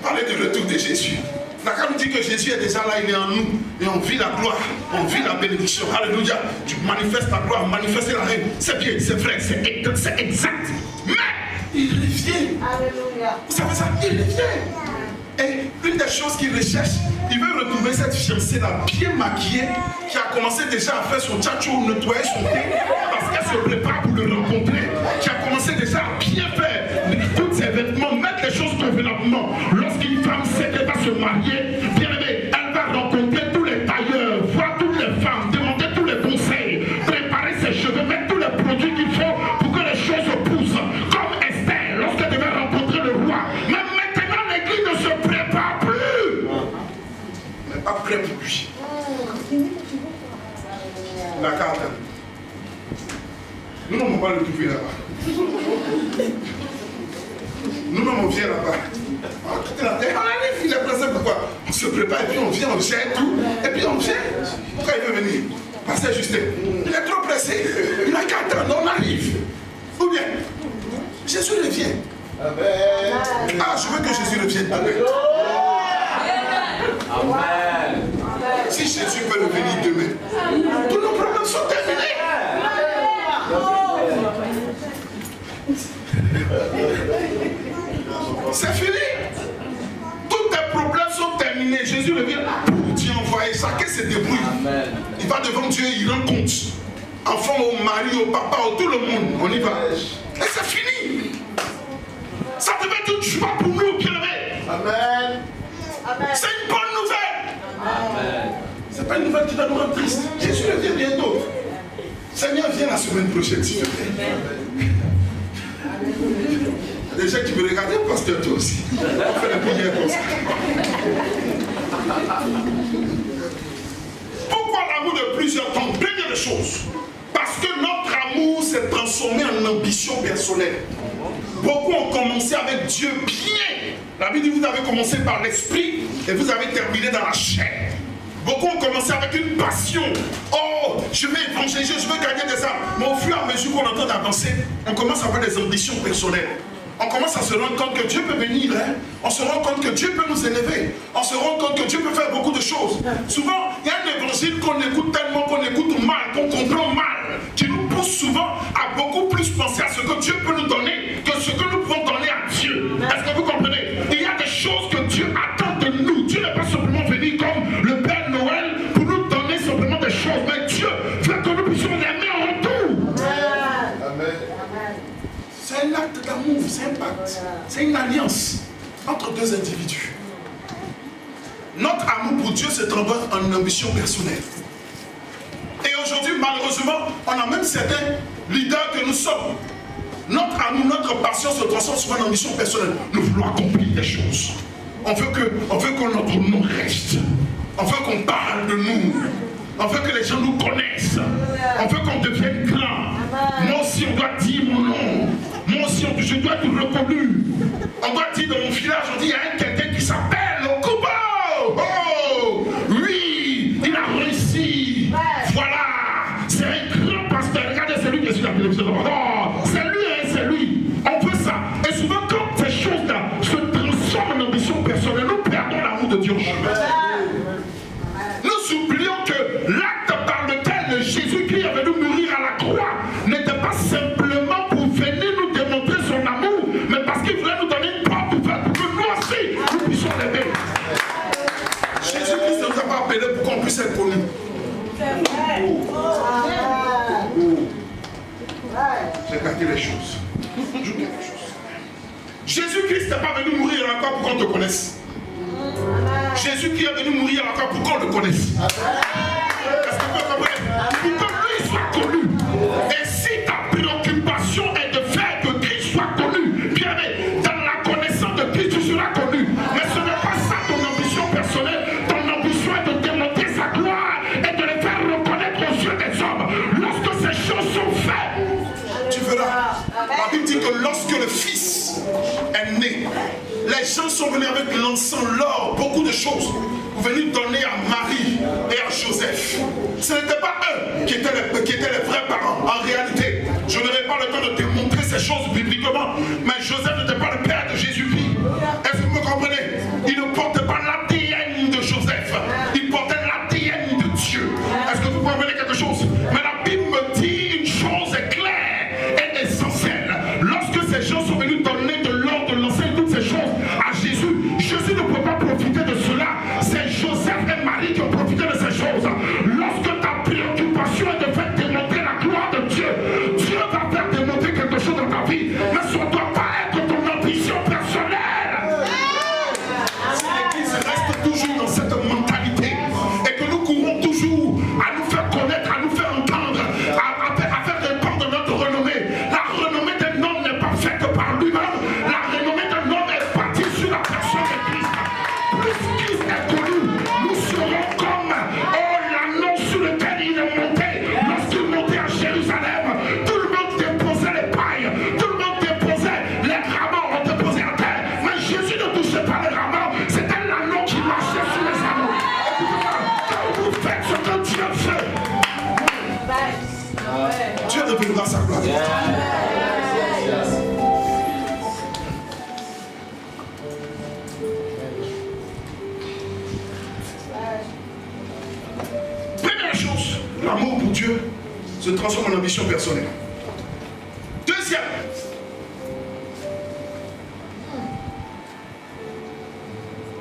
Parler du retour de Jésus. D'accord, nous dit que Jésus est déjà là, il est en nous. Et on vit la gloire, on vit la bénédiction. Alléluia. Tu manifestes la gloire, manifester la haine. C'est bien, c'est vrai, c'est exact. Mais il revient. Alléluia. Vous savez ça? Il revient. Et une des choses qu'il recherche, il veut retrouver cette fiancée-là bien maquillée, qui a commencé déjà à faire son tchatchou, nettoyer son thé, parce qu'elle se prépare pour le rencontrer, qui a commencé déjà à bien faire tous ses vêtements, mettre les choses convenablement. Lorsqu'une femme sait qu'elle va se marier, bien aimée, elle va rencontrer tous les tailleurs, voir toutes les femmes, demander tous les conseils, préparer ses cheveux, mettre tous les produits qu'il faut pour que les choses poussent. Comme Esther, lorsqu'elle devait rencontrer le roi. Même maintenant, l'église ne se prépare plus. On n'est pas prêt pour lui. La carte. Nous, on va le trouver là-bas. Nous-mêmes, on vient là-bas. On quitte la terre, on arrive, il est pressé pourquoi? On se prépare et puis on vient, on gère tout. Et puis on vient. Pourquoi il veut venir? Pasteur Justin, il est trop pressé. Il n'a qu'à attendre, on arrive. Ou bien, Jésus revient. Amen. Ah, je veux que Jésus revienne demain. Amen. Si Jésus peut revenir demain, tous nos problèmes sont terminés. C'est fini. Tous tes problèmes sont terminés. Jésus revient pour Dieu envoyer. Chacun se débrouille. Il va devant Dieu, il rend compte. Enfant, au mari, au papa, au tout le monde. On y va. Et c'est fini. Ça devait être une joie pour nous, bien aimés. Amen. C'est une bonne nouvelle. Ce n'est pas une nouvelle qui doit nous rendre tristes. Jésus revient bientôt. Seigneur, viens la semaine prochaine, s'il te plaît. Il y a des gens qui me regardent, pasteur, toi aussi. On fait la prière comme ça. Pourquoi l'amour de plusieurs temps? Première chose, parce que notre amour s'est transformé en ambition personnelle. Beaucoup ont commencé avec Dieu bien. La Bible dit vous avez commencé par l'esprit et vous avez terminé dans la chair. Beaucoup ont commencé avec une passion. Oh, je vais évangéliser, je veux gagner des âmes. Mais au fur et à mesure qu'on entend avancer, on commence à avoir des ambitions personnelles. On commence à se rendre compte que Dieu peut venir. On se rend compte que Dieu peut nous élever. On se rend compte que Dieu peut faire beaucoup de choses. Souvent, il y a un évangile qu'on écoute tellement, qu'on écoute mal, qu'on comprend mal, qui nous pousse souvent à beaucoup plus penser à ce que Dieu peut nous donner que ce que nous pouvons donner à Dieu. Est-ce que vous comprenez? Il y a des choses que Dieu attend de nous. Dieu n'est pas simplement venu comme le Père Noël pour nous donner simplement des choses, mais Dieu veut que nous puissions l'aimer en retour. Amen. C'est un acte d'amour, c'est un pacte, c'est une alliance entre deux individus. Notre amour pour Dieu se transforme en ambition personnelle. Et aujourd'hui, malheureusement, on a même certains leaders que nous sommes. Notre amour, notre passion se transforme souvent en ambition personnelle. Nous voulons accomplir des choses. On veut que notre nom reste. On veut qu'on parle de nous. On veut que les gens nous connaissent. On veut qu'on devienne grand. Moi aussi, on doit dire mon nom. Moi aussi, je dois être reconnu. On doit dire dans mon village, on dit, il y a quelqu'un qui s'appelle Okubo. Oh, oui, il a réussi. Voilà, c'est un grand pasteur. Regardez, c'est lui qui est sur la télévision. Oh, c'est lui, hein, c'est lui. On veut ça. Et souvent, quand ces choses-là se transforment en ambition personnelle, nous perdons l'amour de Dieu. Nous oublions que l'acte par lequel Jésus-Christ est venu mourir à la croix n'était pas simplement pour venir nous démontrer son amour, mais parce qu'il voulait nous donner une porte ouverte pour que nous aussi, nous puissions l'aimer. Jésus-Christ ne nous a pas appelés pour qu'on puisse être connus. J'ai gardé les choses. Joue quelque chose. Jésus-Christ n'est pas venu mourir à la croix pour qu'on te connaisse. Jésus-Christ est venu mourir à la croix pour qu'on le connaisse. Est-ce que vous comprenez? Pour que lui soit connu. Et si ta préoccupation est de faire que Christ soit connu, bien dans la connaissance de Christ, tu seras connu. Mais ce n'est pas ça ton ambition personnelle. Ton ambition est de démontrer sa gloire et de le faire reconnaître aux yeux des hommes. Lorsque ces choses sont faites, tu verras. La Bible dit que lorsque le Fils est né, les gens sont venus avec l'encens, l'or, beaucoup de choses, pour venir donner à Marie et à Joseph. Ce n'était pas eux qui étaient les vrais parents. En réalité, je n'aurai pas le temps de démontrer ces choses bibliquement, mais Joseph n'était pas le père de Jésus-Christ. Est-ce que vous me comprenez? Il ne portait pas l'ADN de Joseph, il portait l'ADN de Dieu. Est-ce que vous comprenez quelque chose? Mais la Bible me dit une chose est claire et essentielle. Lorsque ces gens sont venus donner de l'or, de l'encens, toutes ces choses à Jésus, Jésus ne peut pas profiter de cela. C'est Joseph et Marie qui ont profité de ces choses. Lorsque ta préoccupation est de faire démontrer la gloire de Dieu, Dieu va faire démontrer quelque chose dans ta vie. Mais ça ne doit pas être ton ambition personnelle. Si l'Église reste toujours dans cette mentalité et que nous courons toujours à nous faire connaître, à nous faire entendre, à faire répandre notre renommée. La renommée d'un homme n'est pas faite par lui-même. La renommée d'un homme est bâtie sur la personne de Christ. Plus Christ est connu, nous serons comme l'anneau sur lequel il est monté. Lorsqu'il montait à Jérusalem, tout le monde déposait les pailles, tout le monde déposait les rameaux, on déposait à terre. Mais Jésus ne touchait pas les rameaux, c'était l'anneau qui marchait sur les anneaux. Quand vous faites ce que Dieu fait, Dieu révélera sa gloire. Première chose, l'amour pour Dieu se transforme en ambition personnelle. Deuxième,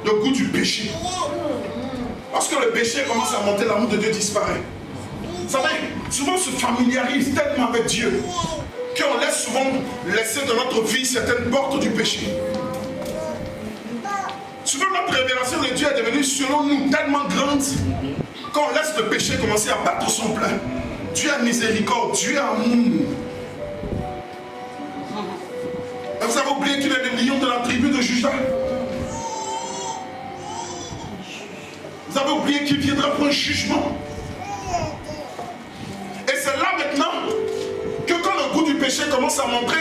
le goût du péché. Lorsque le péché commence à monter, l'amour de Dieu disparaît. Vous savez, souvent on se familiarise tellement avec Dieu qu'on laisse souvent laisser dans notre vie certaines portes du péché. Souvent notre révélation de Dieu est devenue selon nous tellement grande qu'on laisse le péché commencer à battre son plein. Dieu a miséricorde, Dieu a amour. Et vous avez oublié qu'il est le lion de la tribu de Juda. Vous avez oublié qu'il viendra pour un jugement. Et c'est là maintenant que quand le goût du péché commence à montrer,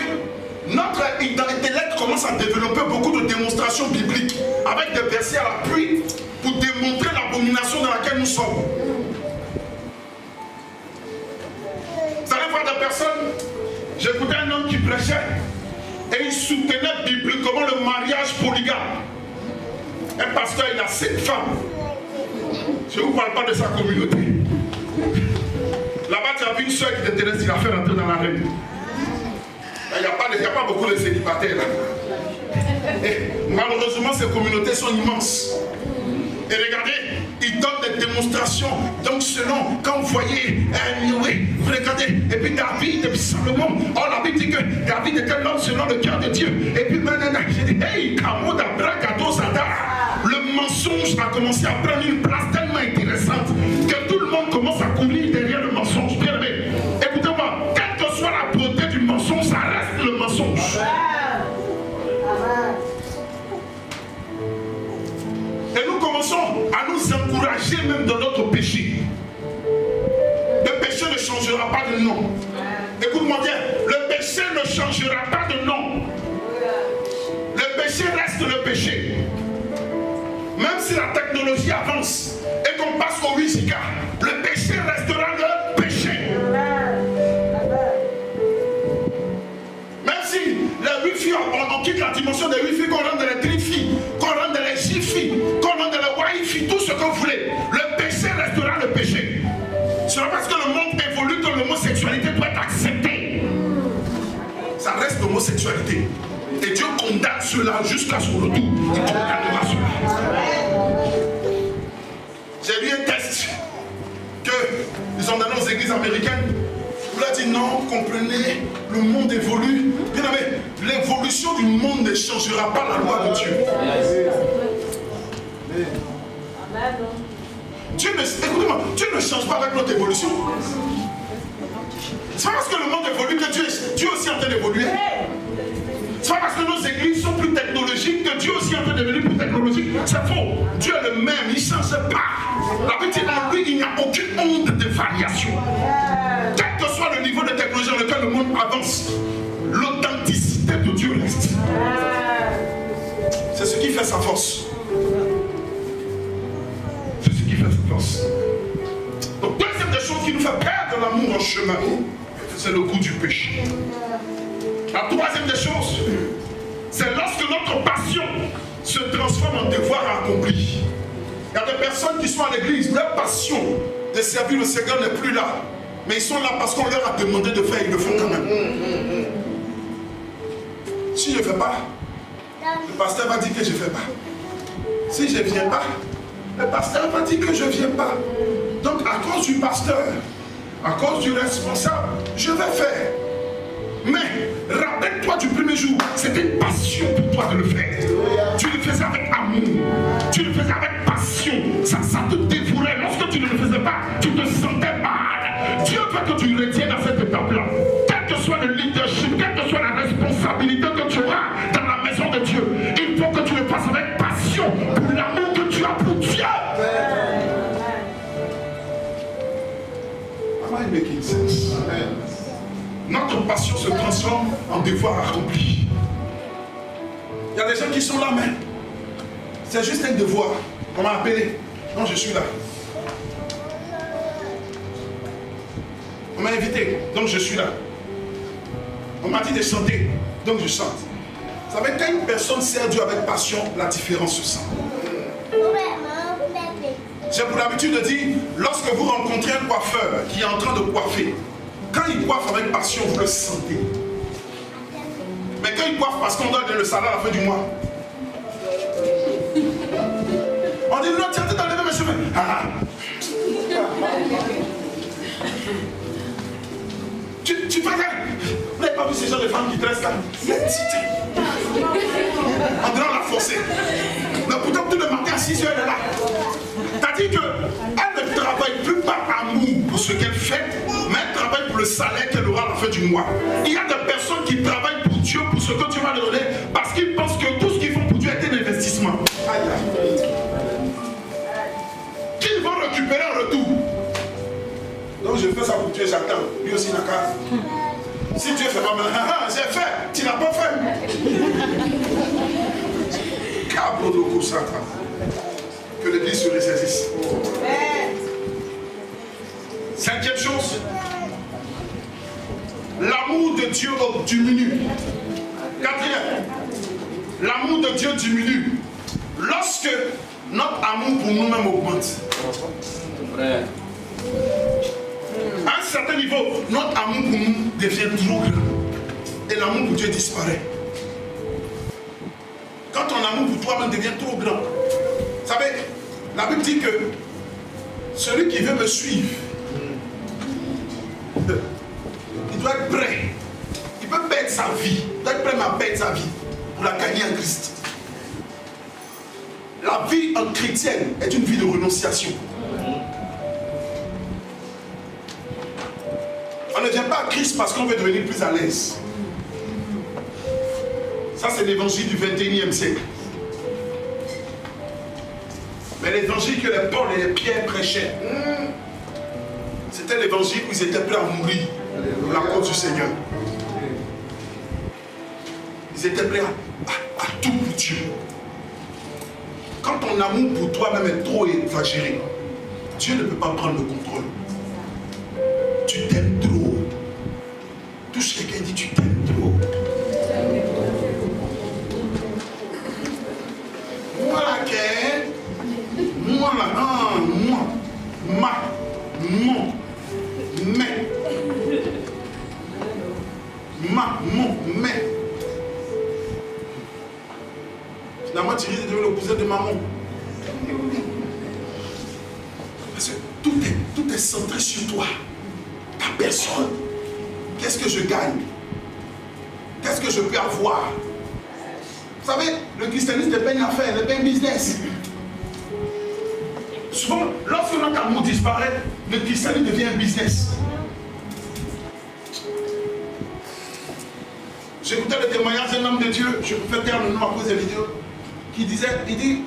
notre intellect commence à développer beaucoup de démonstrations bibliques avec des versets à l'appui pour démontrer l'abomination dans laquelle nous sommes. Vous allez voir des personnes, j'écoutais un homme qui prêchait et il soutenait bibliquement le mariage polygame. Un pasteur, il a 7 femmes. Je ne vous parle pas de sa communauté. Là-bas, tu as vu une soeur qui t'intéresse, il a fait rentrer dans la reine. Il n'y a pas beaucoup de célibataires là. Et malheureusement, ces communautés sont immenses. Et regardez, ils donnent des démonstrations. Donc selon, quand vous voyez, oui, regardez, et puis David, et puis Salomon, oh la Bible dit que David était l'homme selon le cœur de Dieu. Et puis maintenant, j'ai dit, hey, Kamoda, Bragado, Zadar. Le mensonge a commencé à prendre une place tellement intéressante que tout le monde commence à courir derrière le mensonge. Bien aimé, écoutez-moi, quelle que soit la beauté du mensonge, ça reste le mensonge. Et nous commençons à nous encourager même dans notre péché. Le péché ne changera pas de nom. Écoute-moi bien, le péché ne changera pas de nom. Le péché reste le péché. Même si la technologie avance et qu'on passe au 8K, le péché restera le péché. Même si les Wi-Fi, on quitte la dimension des Wi-Fi, qu'on rentre dans les Tri-Fi, qu'on rentre dans les J-Fi, qu'on rentre dans les Wi-Fi, tout ce que vous voulez, le péché restera le péché. Ce n'est pas parce que le monde évolue que l'homosexualité doit être acceptée. Ça reste l'homosexualité. Et Dieu condamne cela jusqu'à son retour. Il condamnera cela. J'ai lu un test qu'ils ont donné aux églises américaines. On a dit non, comprenez, le monde évolue. Bien aimé, l'évolution du monde ne changera pas la loi de Dieu. Écoutez-moi, Dieu ne change pas avec notre évolution. C'est pas parce que le monde évolue que Dieu est aussi en train d'évoluer. C'est pas parce que nos églises sont plus technologiques que Dieu aussi est en train de devenir plus technologique. C'est faux. Dieu est le même, il ne change pas. La Bible dit en lui, il n'y a aucune onde de variation. Quel que soit le niveau de technologie dans lequel le monde avance, l'authenticité de Dieu reste. C'est ce qui fait sa force. C'est ce qui fait sa force. Donc, deuxième des choses qui nous fait perdre l'amour en chemin, c'est le goût du péché. La troisième des choses, c'est lorsque notre passion se transforme en devoir accompli. Il y a des personnes qui sont à l'église, leur passion de servir le Seigneur n'est plus là. Mais ils sont là parce qu'on leur a demandé de faire, ils le font quand même. Si je ne fais pas, le pasteur va dire que je ne fais pas. Si je ne viens pas, le pasteur va dire que je ne viens pas. Donc à cause du pasteur, à cause du responsable, je vais faire. Mais rappelle-toi du premier jour, c'était une passion pour toi de le faire. Tu le faisais avec amour, tu le faisais avec passion, ça te dévorait. Lorsque tu ne le faisais pas, tu te sentais mal. Dieu veut que tu retiennes à cette étape-là. Quel que soit le leadership, quelle que soit la responsabilité que tu auras dans la maison de Dieu, il faut que tu le fasses avec passion pour l'amour que tu as pour Dieu. Am I making sense? Notre passion se transforme en devoir accompli. Il y a des gens qui sont là, mais c'est juste un devoir. On m'a appelé. Non, je suis là. On m'a invité. Donc je suis là. On m'a dit de chanter. Donc je chante. Vous savez, quand une personne sert Dieu avec passion, la différence se sent. J'ai pour l'habitude de dire, lorsque vous rencontrez un coiffeur qui est en train de coiffer, quand il coiffe avec passion, vous le sentez. Mais quand il coiffe parce qu'on doit donner le salaire à la fin du mois, on dit non, tiens, t'es dans les mêmes cheveux. Tu fais rien. Vous n'avez pas vu ces gens de femmes qui dressent là? On dirait la forcer. Non, Mais pourtant, tout le matin à 6 heures, elle est là. C'est-à-dire qu'elle ne travaille plus par amour pour ce qu'elle fait, mais elle travaille pour le salaire qu'elle aura à la fin du mois. Il y a des personnes qui travaillent pour Dieu, pour ce que Dieu va leur donner, parce qu'ils pensent que tout ce qu'ils font pour Dieu est un investissement. Qu'ils vont récupérer en retour. Donc je fais ça pour Dieu, j'attends. Lui aussi n'a qu'à. Si Dieu fait pas mal, j'ai fait, tu n'as pas fait. Que l'église se ressaisisse. Cinquième chose, l'amour de Dieu diminue. Quatrième, l'amour de Dieu diminue lorsque notre amour pour nous-mêmes augmente. À un certain niveau, notre amour pour nous devient trop grand et l'amour pour Dieu disparaît. Quand ton amour pour toi-même devient trop grand, vous savez, la Bible dit que celui qui veut me suivre, il doit être prêt. Il peut perdre sa vie. Il doit être prêt à perdre sa vie pour la gagner en Christ. La vie en chrétienne est une vie de renonciation. On ne vient pas à Christ parce qu'on veut devenir plus à l'aise. Ça, c'est l'évangile du 21e siècle. Mais l'évangile que les Paul et les Pierre prêchaient, c'était l'évangile où ils étaient prêts à mourir pour la cause du Seigneur. Ils étaient prêts à tout pour Dieu. Quand ton amour pour toi-même est trop exagéré, Dieu ne peut pas prendre le contrôle. Tu t'aimes trop. Touche quelqu'un et dit tu t'aimes trop. Moi là, moi là, moi, mon, mais, mais. Finalement, tu risques de devenir le cousin de maman. Parce que tout est centré sur toi, ta personne. Qu'est-ce que je gagne? Qu'est-ce que je peux avoir? Vous savez, le christianisme n'est pas une affaire, n'est pas un business. Souvent, lorsque notre amour disparaît, le christianisme devient un business. J'écoutais le témoignage d'un homme de Dieu, je peux taire le nom à cause des vidéos, qui disait, il dit,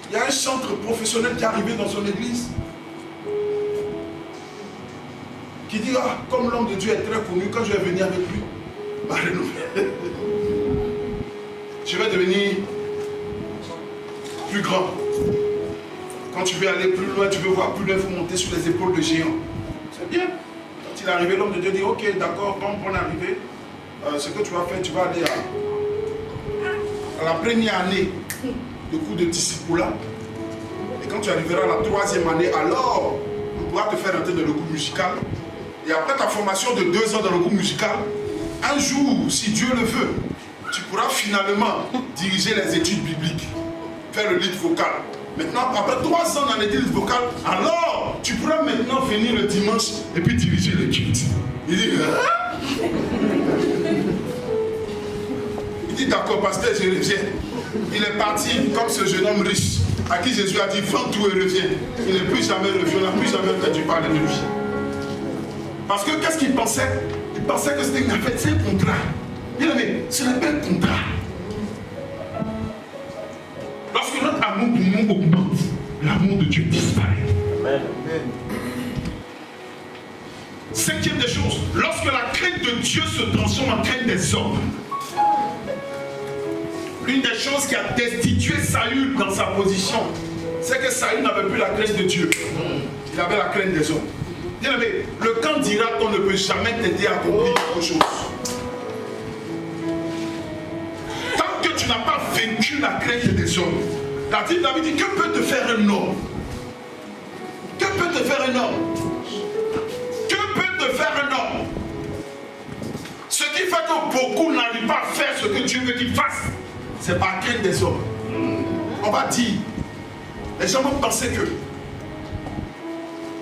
il y a un chantre professionnel qui est arrivé dans son église, qui dit, ah, comme l'homme de Dieu est très connu, quand je vais venir avec lui, bah, je vais devenir plus grand. Quand tu veux aller plus loin, tu veux voir plus loin, il faut monter sur les épaules de géants. C'est bien. Quand il est arrivé, l'homme de Dieu dit, ok, d'accord, bon, pour arriver, ce que tu vas faire, tu vas aller à la première année de cours de discipulat. Et quand tu arriveras à la 3e année, alors, on pourra te faire entrer dans le groupe musical. Et après ta formation de 2 ans dans le groupe musical, un jour, si Dieu le veut, tu pourras finalement diriger les études bibliques, faire le lead vocal. Maintenant, après 3 ans dans l'étude vocale, alors tu pourras maintenant venir le dimanche et puis diriger l'étude. Il dit, d'accord, pasteur, je reviens. Il est parti comme ce jeune homme riche à qui Jésus a dit, vends tout et reviens. Il n'est plus jamais revenu, on n'a plus jamais entendu parler de lui. Parce que qu'est-ce qu'il pensait? Il pensait que c'était une affaire, c'est un contrat. Il dit, mais ce n'est pas un contrat. Lorsque notre amour pour nous augmente, l'amour de Dieu disparaît. Amen. 5e des choses, lorsque la crainte de Dieu se transforme en crainte des hommes, l'une des choses qui a destitué Saül dans sa position, c'est que Saül n'avait plus la crainte de Dieu. Il avait la crainte des hommes. Bien aimé, le camp d'Irak, on ne peut jamais t'aider à accomplir quelque chose. Tant que tu n'as pas vaincu la crainte des hommes, la Bible dit, que peut te faire un homme? Que peut te faire un homme? Que peut te faire un homme? Ce qui fait que beaucoup n'arrivent pas à faire ce que Dieu veut qu'ils fassent, c'est par crainte des hommes. On va dire, les gens vont penser que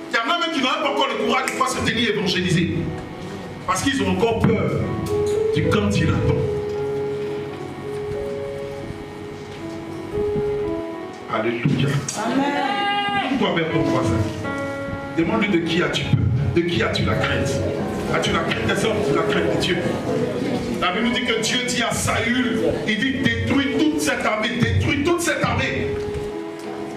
il y en a même qui n'ont pas encore le courage de pouvoir se tenir évangéliser. Parce qu'ils ont encore peur du camp d'Irak. Alléluia. Amen. Toi vers ton voisin. Demande-lui de qui as-tu peur? De qui as-tu la crainte? As-tu la crainte des hommes ou la crainte de Dieu? La Bible nous dit que Dieu dit à Saül, il dit détruis toute cette armée, détruis toute cette armée.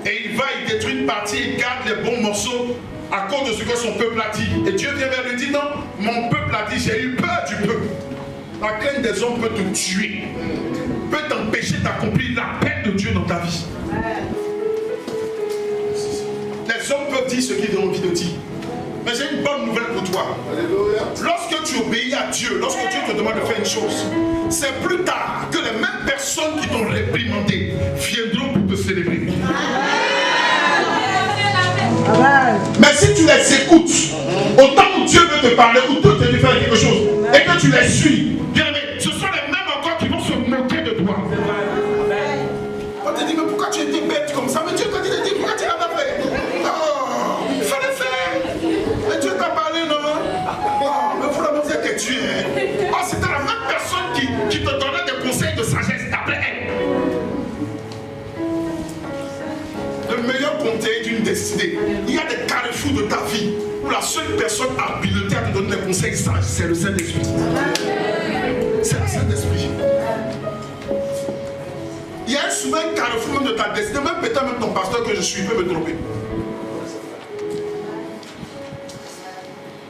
Et il va, il détruit une partie, il garde les bons morceaux à cause de ce que son peuple a dit. Et Dieu vient vers lui et dit non, mon peuple a dit, j'ai eu peur du peuple. La crainte des hommes peut te tuer, peut t'empêcher d'accomplir la paix de Dieu dans ta vie. Les hommes peuvent dire ce qu'ils ont envie de dire. Mais j'ai une bonne nouvelle pour toi. Lorsque tu obéis à Dieu, lorsque Dieu te demande de faire une chose, c'est plus tard que les mêmes personnes qui t'ont réprimandé viendront pour te célébrer. Mais si tu les écoutes, autant où Dieu veut te parler, ou Dieu te dit faire quelque chose, et que tu les suis, bien aimé, ce sont les mêmes encore qui vont se moquer de toi. On te dit, mais pourquoi tu étais bête comme ça? Mais Dieu t'a dit, pourquoi tu l'as pas fait? Oh, il fallait faire. Mais Dieu t'a parlé, non? Oh, mais vous la dire que tu es. Oh, c'était la même personne qui te donnait des conseils de sagesse d'après elle. Le meilleur conseil d'une destinée. Il y a des carrefours de ta vie où la seule personne habilitée à te donner des conseils sages, c'est le Saint-Esprit. C'est le Saint-Esprit. Il y a souvent un carrefour même de ta destinée, même peut-être même ton pasteur que je suis peut me tromper.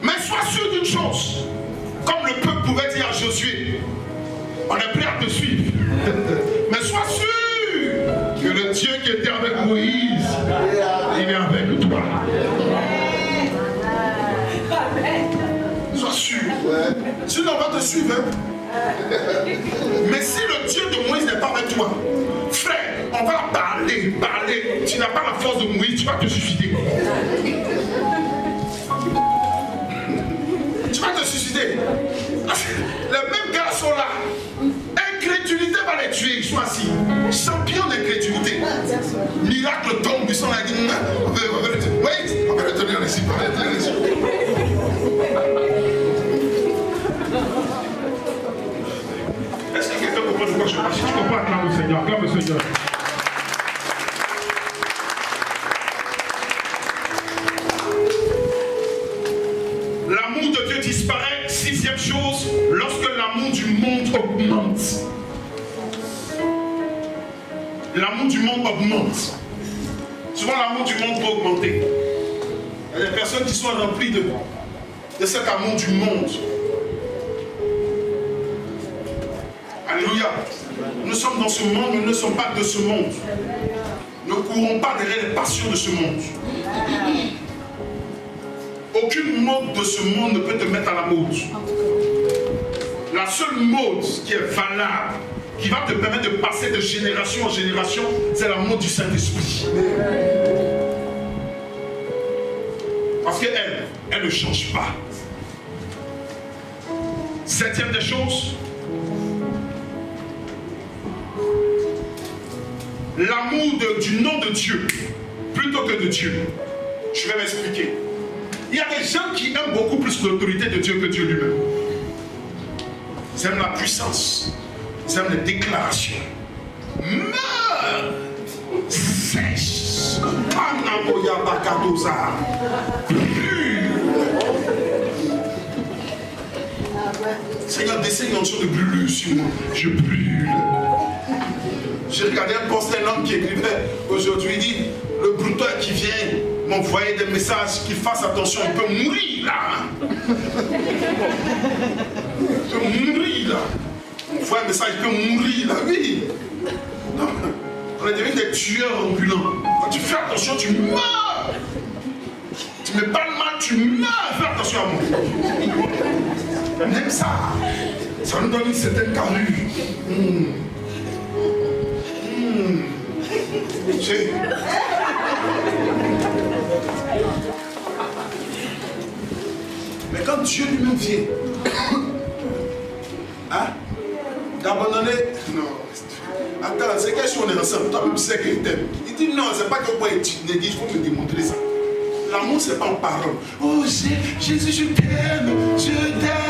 Mais sois sûr d'une chose, comme le peuple pouvait dire à Josué, on est prêt à te suivre. Mais sois sûr que le Dieu qui était avec Moïse, il est avec toi. Sois sûr. Sinon on va te suivre. Mais si le Dieu de Moïse n'est pas avec toi, frère, on va parler. Tu n'as pas la force de Moïse, tu vas te suicider. Tu vas te suicider. Les mêmes gars sont là. Incrédulité va les tuer, ils sont assis. Champion d'incrédulité. Miracle tombe, ils sont là. On va retenir les yeux. Est-ce que quelqu'un comprend de quoi je parle? Si tu comprends, acclame le Seigneur. Acclame le Seigneur. L'amour de Dieu disparaît. Sixième chose, lorsque l'amour du monde augmente. L'amour du monde augmente. Souvent l'amour du monde peut augmenter. Il y a des personnes qui sont remplies de cet amour du monde. Alléluia. Nous sommes dans ce monde, nous ne sommes pas de ce monde. Ne courons pas derrière les passions de ce monde. Aucune mode de ce monde ne peut te mettre à la mode. La seule mode qui est valable, qui va te permettre de passer de génération en génération, c'est la mode du Saint-Esprit. Parce qu'elle, elle ne change pas. Septième des choses, l'amour du nom de Dieu plutôt que de Dieu. Je vais m'expliquer. Il y a des gens qui aiment beaucoup plus l'autorité de Dieu que Dieu lui-même. Ils aiment la puissance. Ils aiment les déclarations. Meurs, sèche. Anamoya bakadoza. Brûle. Seigneur, dessine une chose de brûlure sur moi. Je brûle. J'ai regardé un post, un homme qui écrivait aujourd'hui, il dit, le brouteur qui vient m'envoyer des messages, qu'il fasse attention, il peut mourir là. Il peut mourir là. On voit un message, il peut mourir là, oui. Non. On est devenu des tueurs ambulants. Quand tu fais attention, tu meurs. Tu me parles mal, tu meurs. Fais attention à moi. On aime ça. Ça nous donne une certaine carrure. Mais quand Dieu lui-même vient, hein, d'abandonner, non, attends, c'est qu'est-ce qu'on est ensemble, toi-même tu sais qu'il t'aime. Il dit non, c'est pas que moi il faut me démontrer ça. L'amour c'est pas en parole. Oh Jésus, je t'aime, oh, je t'aime.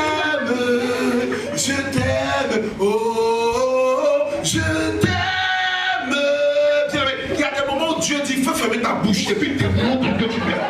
Il y a des moments où Dieu bouche et puis démontre que tu m'aimes.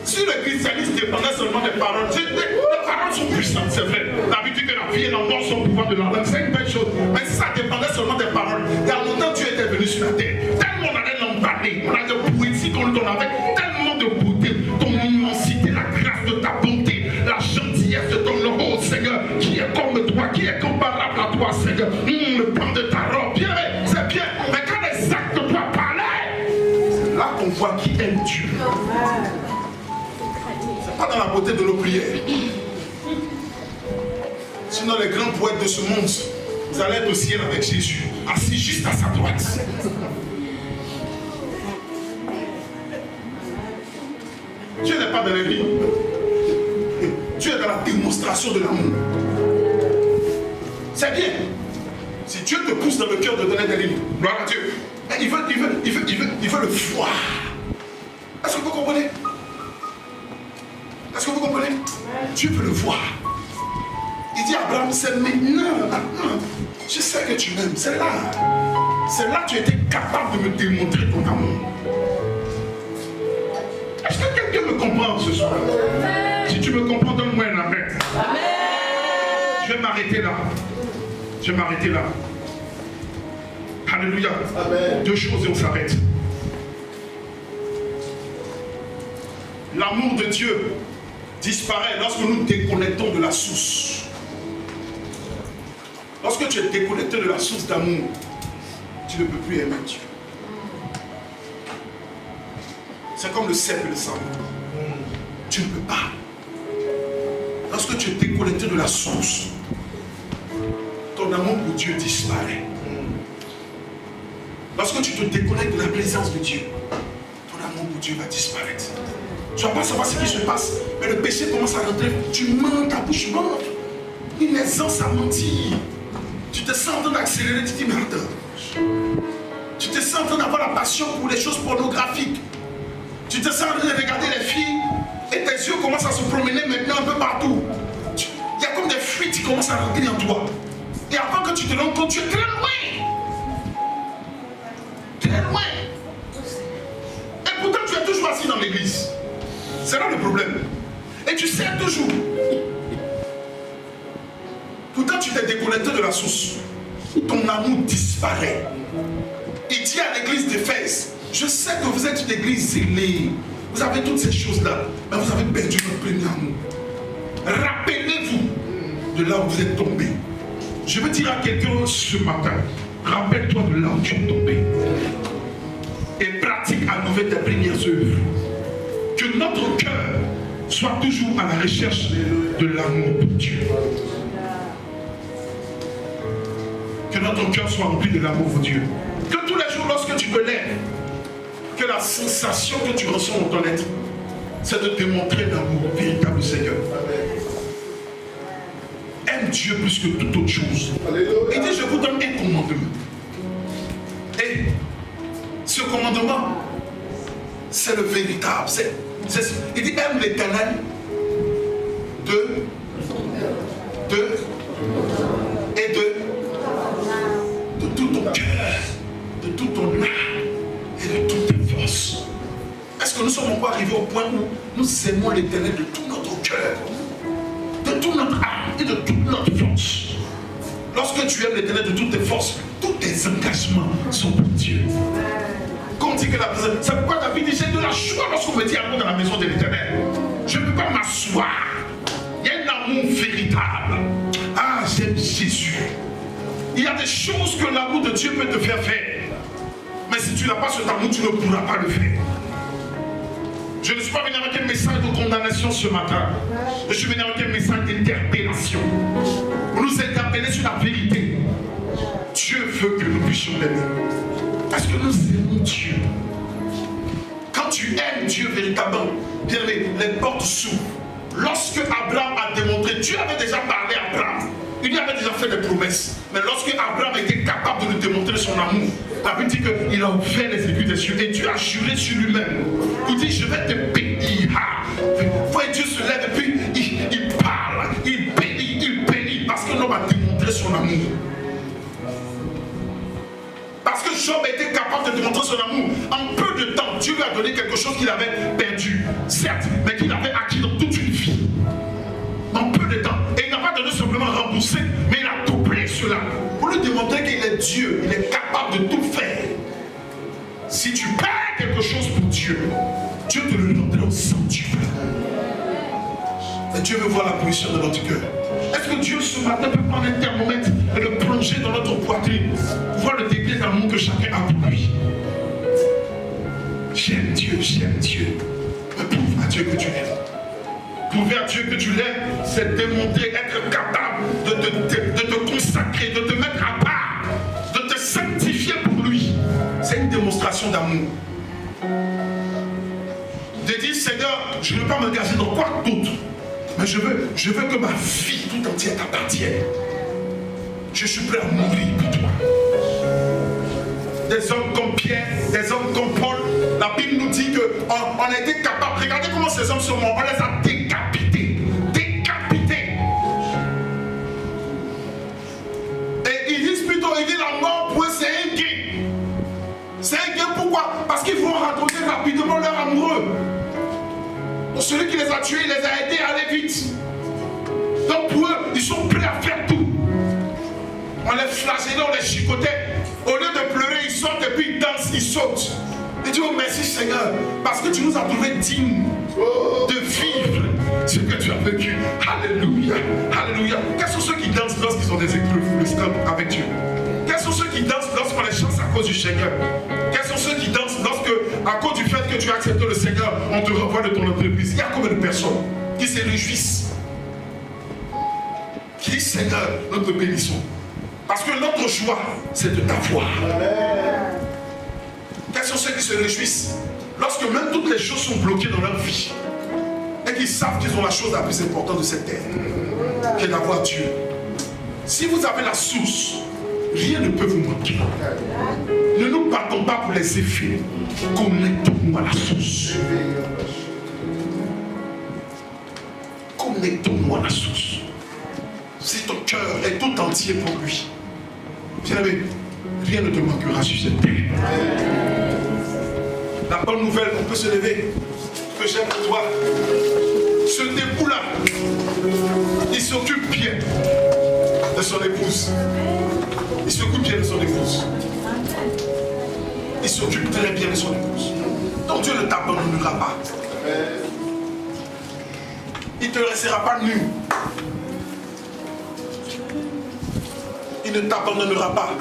Si le christianisme dépendait seulement des paroles, les paroles sont puissantes, c'est vrai. La Bible dit que la vie et la mort sont au pouvoir de la langue, c'est une belle chose. Mais si ça dépendait seulement des paroles, il y a longtemps Dieu était venu sur la terre. Tellement on allait l'emballer, on a de poésie qu'on le donne avec, tellement de beauté, ton immensité, la grâce de ta bonté, la gentillesse de ton nom, oh Seigneur, qui est comme toi, qui est comparable à toi, Seigneur. Le plan de ta robe, bien, c'est bien. Mais quand les actes de toi parlaient, c'est là qu'on voit qui aime Dieu. Pas dans la beauté de nos prières. Sinon les grands poètes de ce monde, vous allez être au ciel avec Jésus, assis juste à sa droite. Dieu n'est pas dans les vies. Dieu est dans la démonstration de l'amour. C'est bien. Si Dieu te pousse dans le cœur de donner des livres, gloire à Dieu. Mais il veut le voir. Est-ce que vous comprenez? Est-ce que vous comprenez? Dieu veut le voir. Il dit à Abraham, c'est maintenant. Je sais que tu m'aimes. C'est là. C'est là que tu étais capable de me démontrer ton amour. Est-ce que quelqu'un me comprend ce soir? Si tu me comprends, donne-moi un amen. Je vais m'arrêter là. Je vais m'arrêter là. Alléluia. Amen. Deux choses et on s'arrête. L'amour de Dieu disparaît lorsque nous déconnectons de la source. Lorsque tu es déconnecté de la source d'amour, tu ne peux plus aimer Dieu. C'est comme le sel et le sang. Tu ne peux pas. Lorsque tu es déconnecté de la source, ton amour pour Dieu disparaît. Lorsque tu te déconnectes de la présence de Dieu, ton amour pour Dieu va disparaître. Tu ne vas pas savoir ce qui se passe, mais le péché commence à rentrer. Tu mens, ta bouche ment. Une aisance à mentir. Tu te sens en train d'accélérer, tu te dis mais attends. Tu te sens en train d'avoir la passion pour les choses pornographiques. Tu te sens en train de regarder les filles et tes yeux commencent à se promener maintenant un peu partout. Il y a comme des fuites qui commencent à rentrer en toi. Et avant que tu te rendes compte, tu es très loin. Très loin. Et pourtant tu es toujours assis dans l'église. C'est là le problème. Et tu sais toujours. Pourtant tu t'es déconnecté de la source. Ton amour disparaît. Il dit à l'église d'Éphèse, je sais que vous êtes une église zélée. Vous avez toutes ces choses-là. Mais vous avez perdu votre premier amour. Rappelez-vous de là où vous êtes tombé. Je veux dire à quelqu'un ce matin, rappelle-toi de là où tu es tombé. Et pratique à nouveau tes premières œuvres. Que notre cœur soit toujours à la recherche de l'amour pour Dieu. Que notre cœur soit rempli de l'amour pour Dieu. Que tous les jours, lorsque tu te lèves, que la sensation que tu ressens dans ton être, c'est de démontrer l'amour véritable Seigneur. Aime Dieu plus que toute autre chose. Il dit, je vous donne un commandement. Et ce commandement, c'est le véritable. Il dit, aime l'Éternel de tout ton cœur, de toute ton âme et de toutes tes forces. Est-ce que nous sommes encore arrivés au point où nous aimons l'Éternel de tout notre cœur, de toute notre âme et de toute notre force? Lorsque tu aimes l'Éternel de toutes tes forces, tous tes engagements sont pour Dieu. Comme dit que la présence, c'est pourquoi David dit, j'ai de la joie lorsqu'on me dit allons dans la maison de l'Éternel. Je ne peux pas m'asseoir. Il y a un amour véritable. Ah, j'aime Jésus. Il y a des choses que l'amour de Dieu peut te faire faire. Mais si tu n'as pas cet amour, tu ne pourras pas le faire. Je ne suis pas venu avec un message de condamnation ce matin. Je suis venu avec un message d'interpellation. Pour nous interpeller sur la vérité. Dieu veut que nous puissions l'aimer. Parce que nous aimons Dieu. Quand tu aimes Dieu véritablement, bien les portes s'ouvrent. Lorsque Abraham a démontré, Dieu avait déjà parlé à Abraham. Il lui avait déjà fait des promesses. Mais lorsque Abraham était capable de lui démontrer son amour, la Bible dit qu'il a ouvert les aiguilles des cieux. Et Dieu a juré sur lui-même. Il dit, je vais te bénir. Voyez, Dieu se lève et puis il parle. Il bénit. Parce que l'homme a démontré son amour. Parce que Job a été capable de démontrer son amour. En peu de temps, Dieu lui a donné quelque chose qu'il avait perdu, certes, mais qu'il avait acquis dans toute une vie. En peu de temps. Et il n'a pas donné simplement remboursé, mais il a doublé cela. Pour lui démontrer qu'il est Dieu, il est capable de tout faire. Si tu perds quelque chose pour Dieu, Dieu te le rendra au centuple. Et Dieu veut voir la position de notre cœur. Est-ce que Dieu ce matin peut prendre un thermomètre et le plonger dans notre poitrine pour voir le degré d'amour que chacun a pour lui? J'aime Dieu, j'aime Dieu. Mais prouve à Dieu que tu l'aimes. Prouver à Dieu que tu l'aimes, c'est démontrer, être capable de te consacrer, de te mettre à part, de te sanctifier pour lui. C'est une démonstration d'amour. De dire, Seigneur, je ne veux pas m'engager dans quoi d'autre, mais je veux que ma vie tout entière t'appartienne. Je suis prêt à mourir pour toi. Des hommes comme Pierre, des hommes comme Paul, la Bible nous dit qu'on a été capable. Regardez comment ces hommes sont morts. On les a décapités. Décapités. Et ils disent plutôt, ils disent la mort pour eux c'est un gain. C'est un gain pourquoi? Parce qu'ils vont raconter rapidement leur amoureux. Donc celui qui les a tués, il les a aidés à aller vite. Donc pour eux, ils sont prêts à faire tout. On les flagellait, on les chicotait. Au lieu de pleurer, ils sortent et puis ils dansent, ils sautent. Ils disent, oh merci Seigneur, parce que tu nous as trouvés dignes de vivre ce que tu as vécu. Alléluia, alléluia. Quels sont ceux qui dansent lorsqu'ils ont des épreuves avec Dieu? Quels sont ceux qui dansent lorsqu'on les chasse à cause du Seigneur? Quels sont ceux qui dansent lorsque, à cause du fait que tu as accepté le Seigneur, on te renvoie de ton entreprise? Il y a combien de personnes qui se réjouissent? Qui disent, Seigneur, nous te bénissons. Parce que notre joie, c'est de t'avoir. Quels sont ceux qui se réjouissent lorsque même toutes les choses sont bloquées dans leur vie et qu'ils savent qu'ils ont la chose la plus importante de cette terre, qui est d'avoir Dieu. Si vous avez la source, rien ne peut vous manquer. Ne nous battons pas pour les effets. Connectons-nous à la source. Connectons-nous à la source. Si ton cœur est tout entier pour lui, bien-aimé, rien ne te manquera sur cette terre. La bonne nouvelle, on peut se lever, que j'aime pour toi. Ce époux-là, il s'occupe bien de son épouse. Il s'occupe bien de son épouse. Il s'occupe très bien de son épouse. Donc Dieu ne t'abandonnera pas. Il ne te laissera pas nu. Il ne t'abandonnera pas.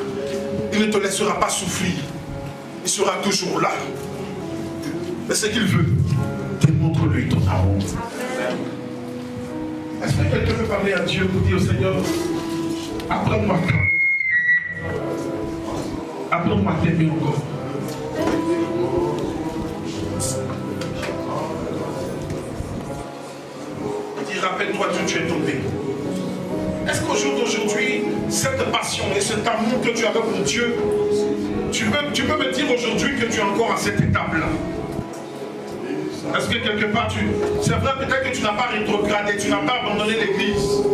Il ne te laissera pas souffrir. Il sera toujours là. Mais ce qu'il veut, démontre-lui ton amour. Est-ce que quelqu'un veut parler à Dieu pour dire au Seigneur, apprends-moi apprends-moi à t'aimer encore. Il dit, rappelle-toi d'où tu es tombé. Est-ce qu'au jour d'aujourd'hui, cette passion et cet amour que tu avais pour Dieu, tu peux me dire aujourd'hui que tu es encore à cette étape-là? Est-ce que quelque part, c'est vrai peut-être que tu n'as pas rétrogradé, tu n'as pas abandonné l'église.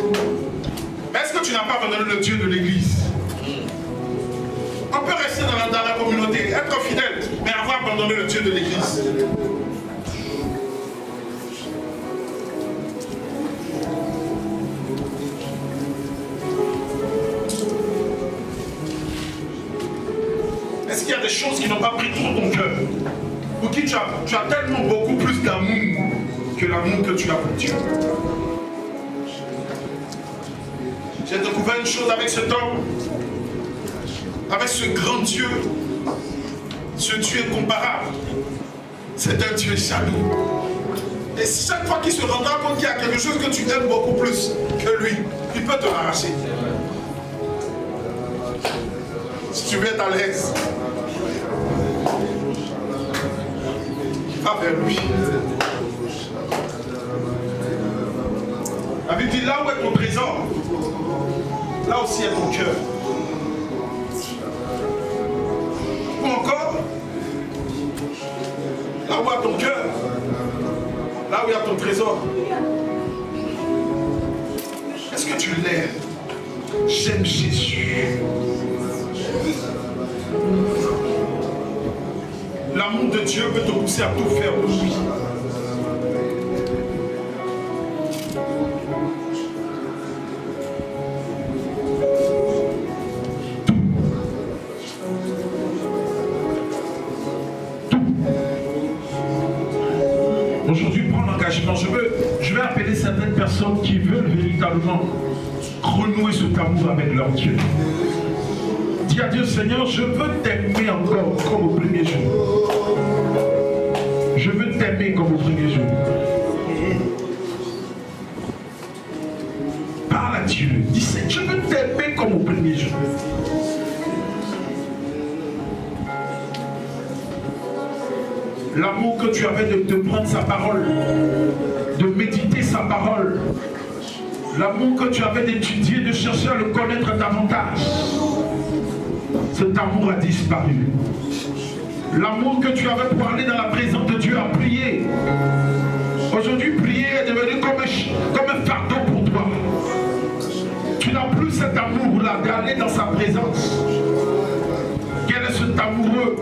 Mais est-ce que tu n'as pas abandonné le Dieu de l'église? On peut rester dans la communauté, être fidèle, mais avoir abandonné le Dieu de l'église. Est-ce qu'il y a des choses qui n'ont pas pris trop ton cœur? Pour qui tu as tellement beaucoup plus d'amour que l'amour que tu as pour Dieu. J'ai découvert une chose avec cet homme, avec ce grand Dieu, ce Dieu incomparable. C'est un Dieu jaloux. Et chaque fois qu'il se rendra compte qu'il y a quelque chose que tu aimes beaucoup plus que lui, il peut te l'arracher. Si tu veux être à l'aise, vers lui. La Bible dit, là où est ton trésor, là aussi est ton cœur. Ou encore, là où est ton cœur, là où il y a ton trésor. Est-ce que tu l'aimes? J'aime Jésus. l'amour de Dieu peut te pousser à tout faire pour lui. Aujourd'hui, prends l'engagement. Je vais appeler certaines personnes qui veulent véritablement renouer cet amour avec leur Dieu. Dis à Dieu, Seigneur, je veux t'aimer encore comme au premier jour. Je veux t'aimer comme au premier jour. Parle à Dieu. Dis, Seigneur, je veux t'aimer comme au premier jour. L'amour que tu avais de prendre sa parole, de méditer sa parole, l'amour que tu avais d'étudier, de chercher à le connaître davantage, cet amour a disparu. L'amour que tu avais pour aller dans la présence de Dieu à prier, aujourd'hui prier est devenu comme un fardeau pour toi. Tu n'as plus cet amour-là d'aller dans sa présence. Quel est cet amoureux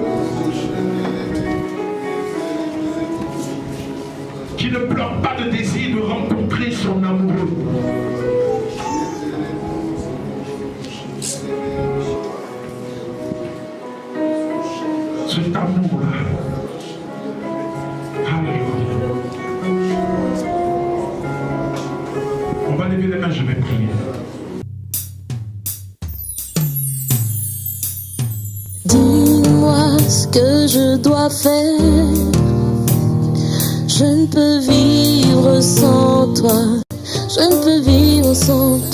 qui ne pleure pas de désir de rencontrer son amoureux? Cet amour-là. Alléluia. On va lever les mains, je vais prier. Dis-moi ce que je dois faire. Je ne peux vivre sans toi. Je ne peux vivre sans toi.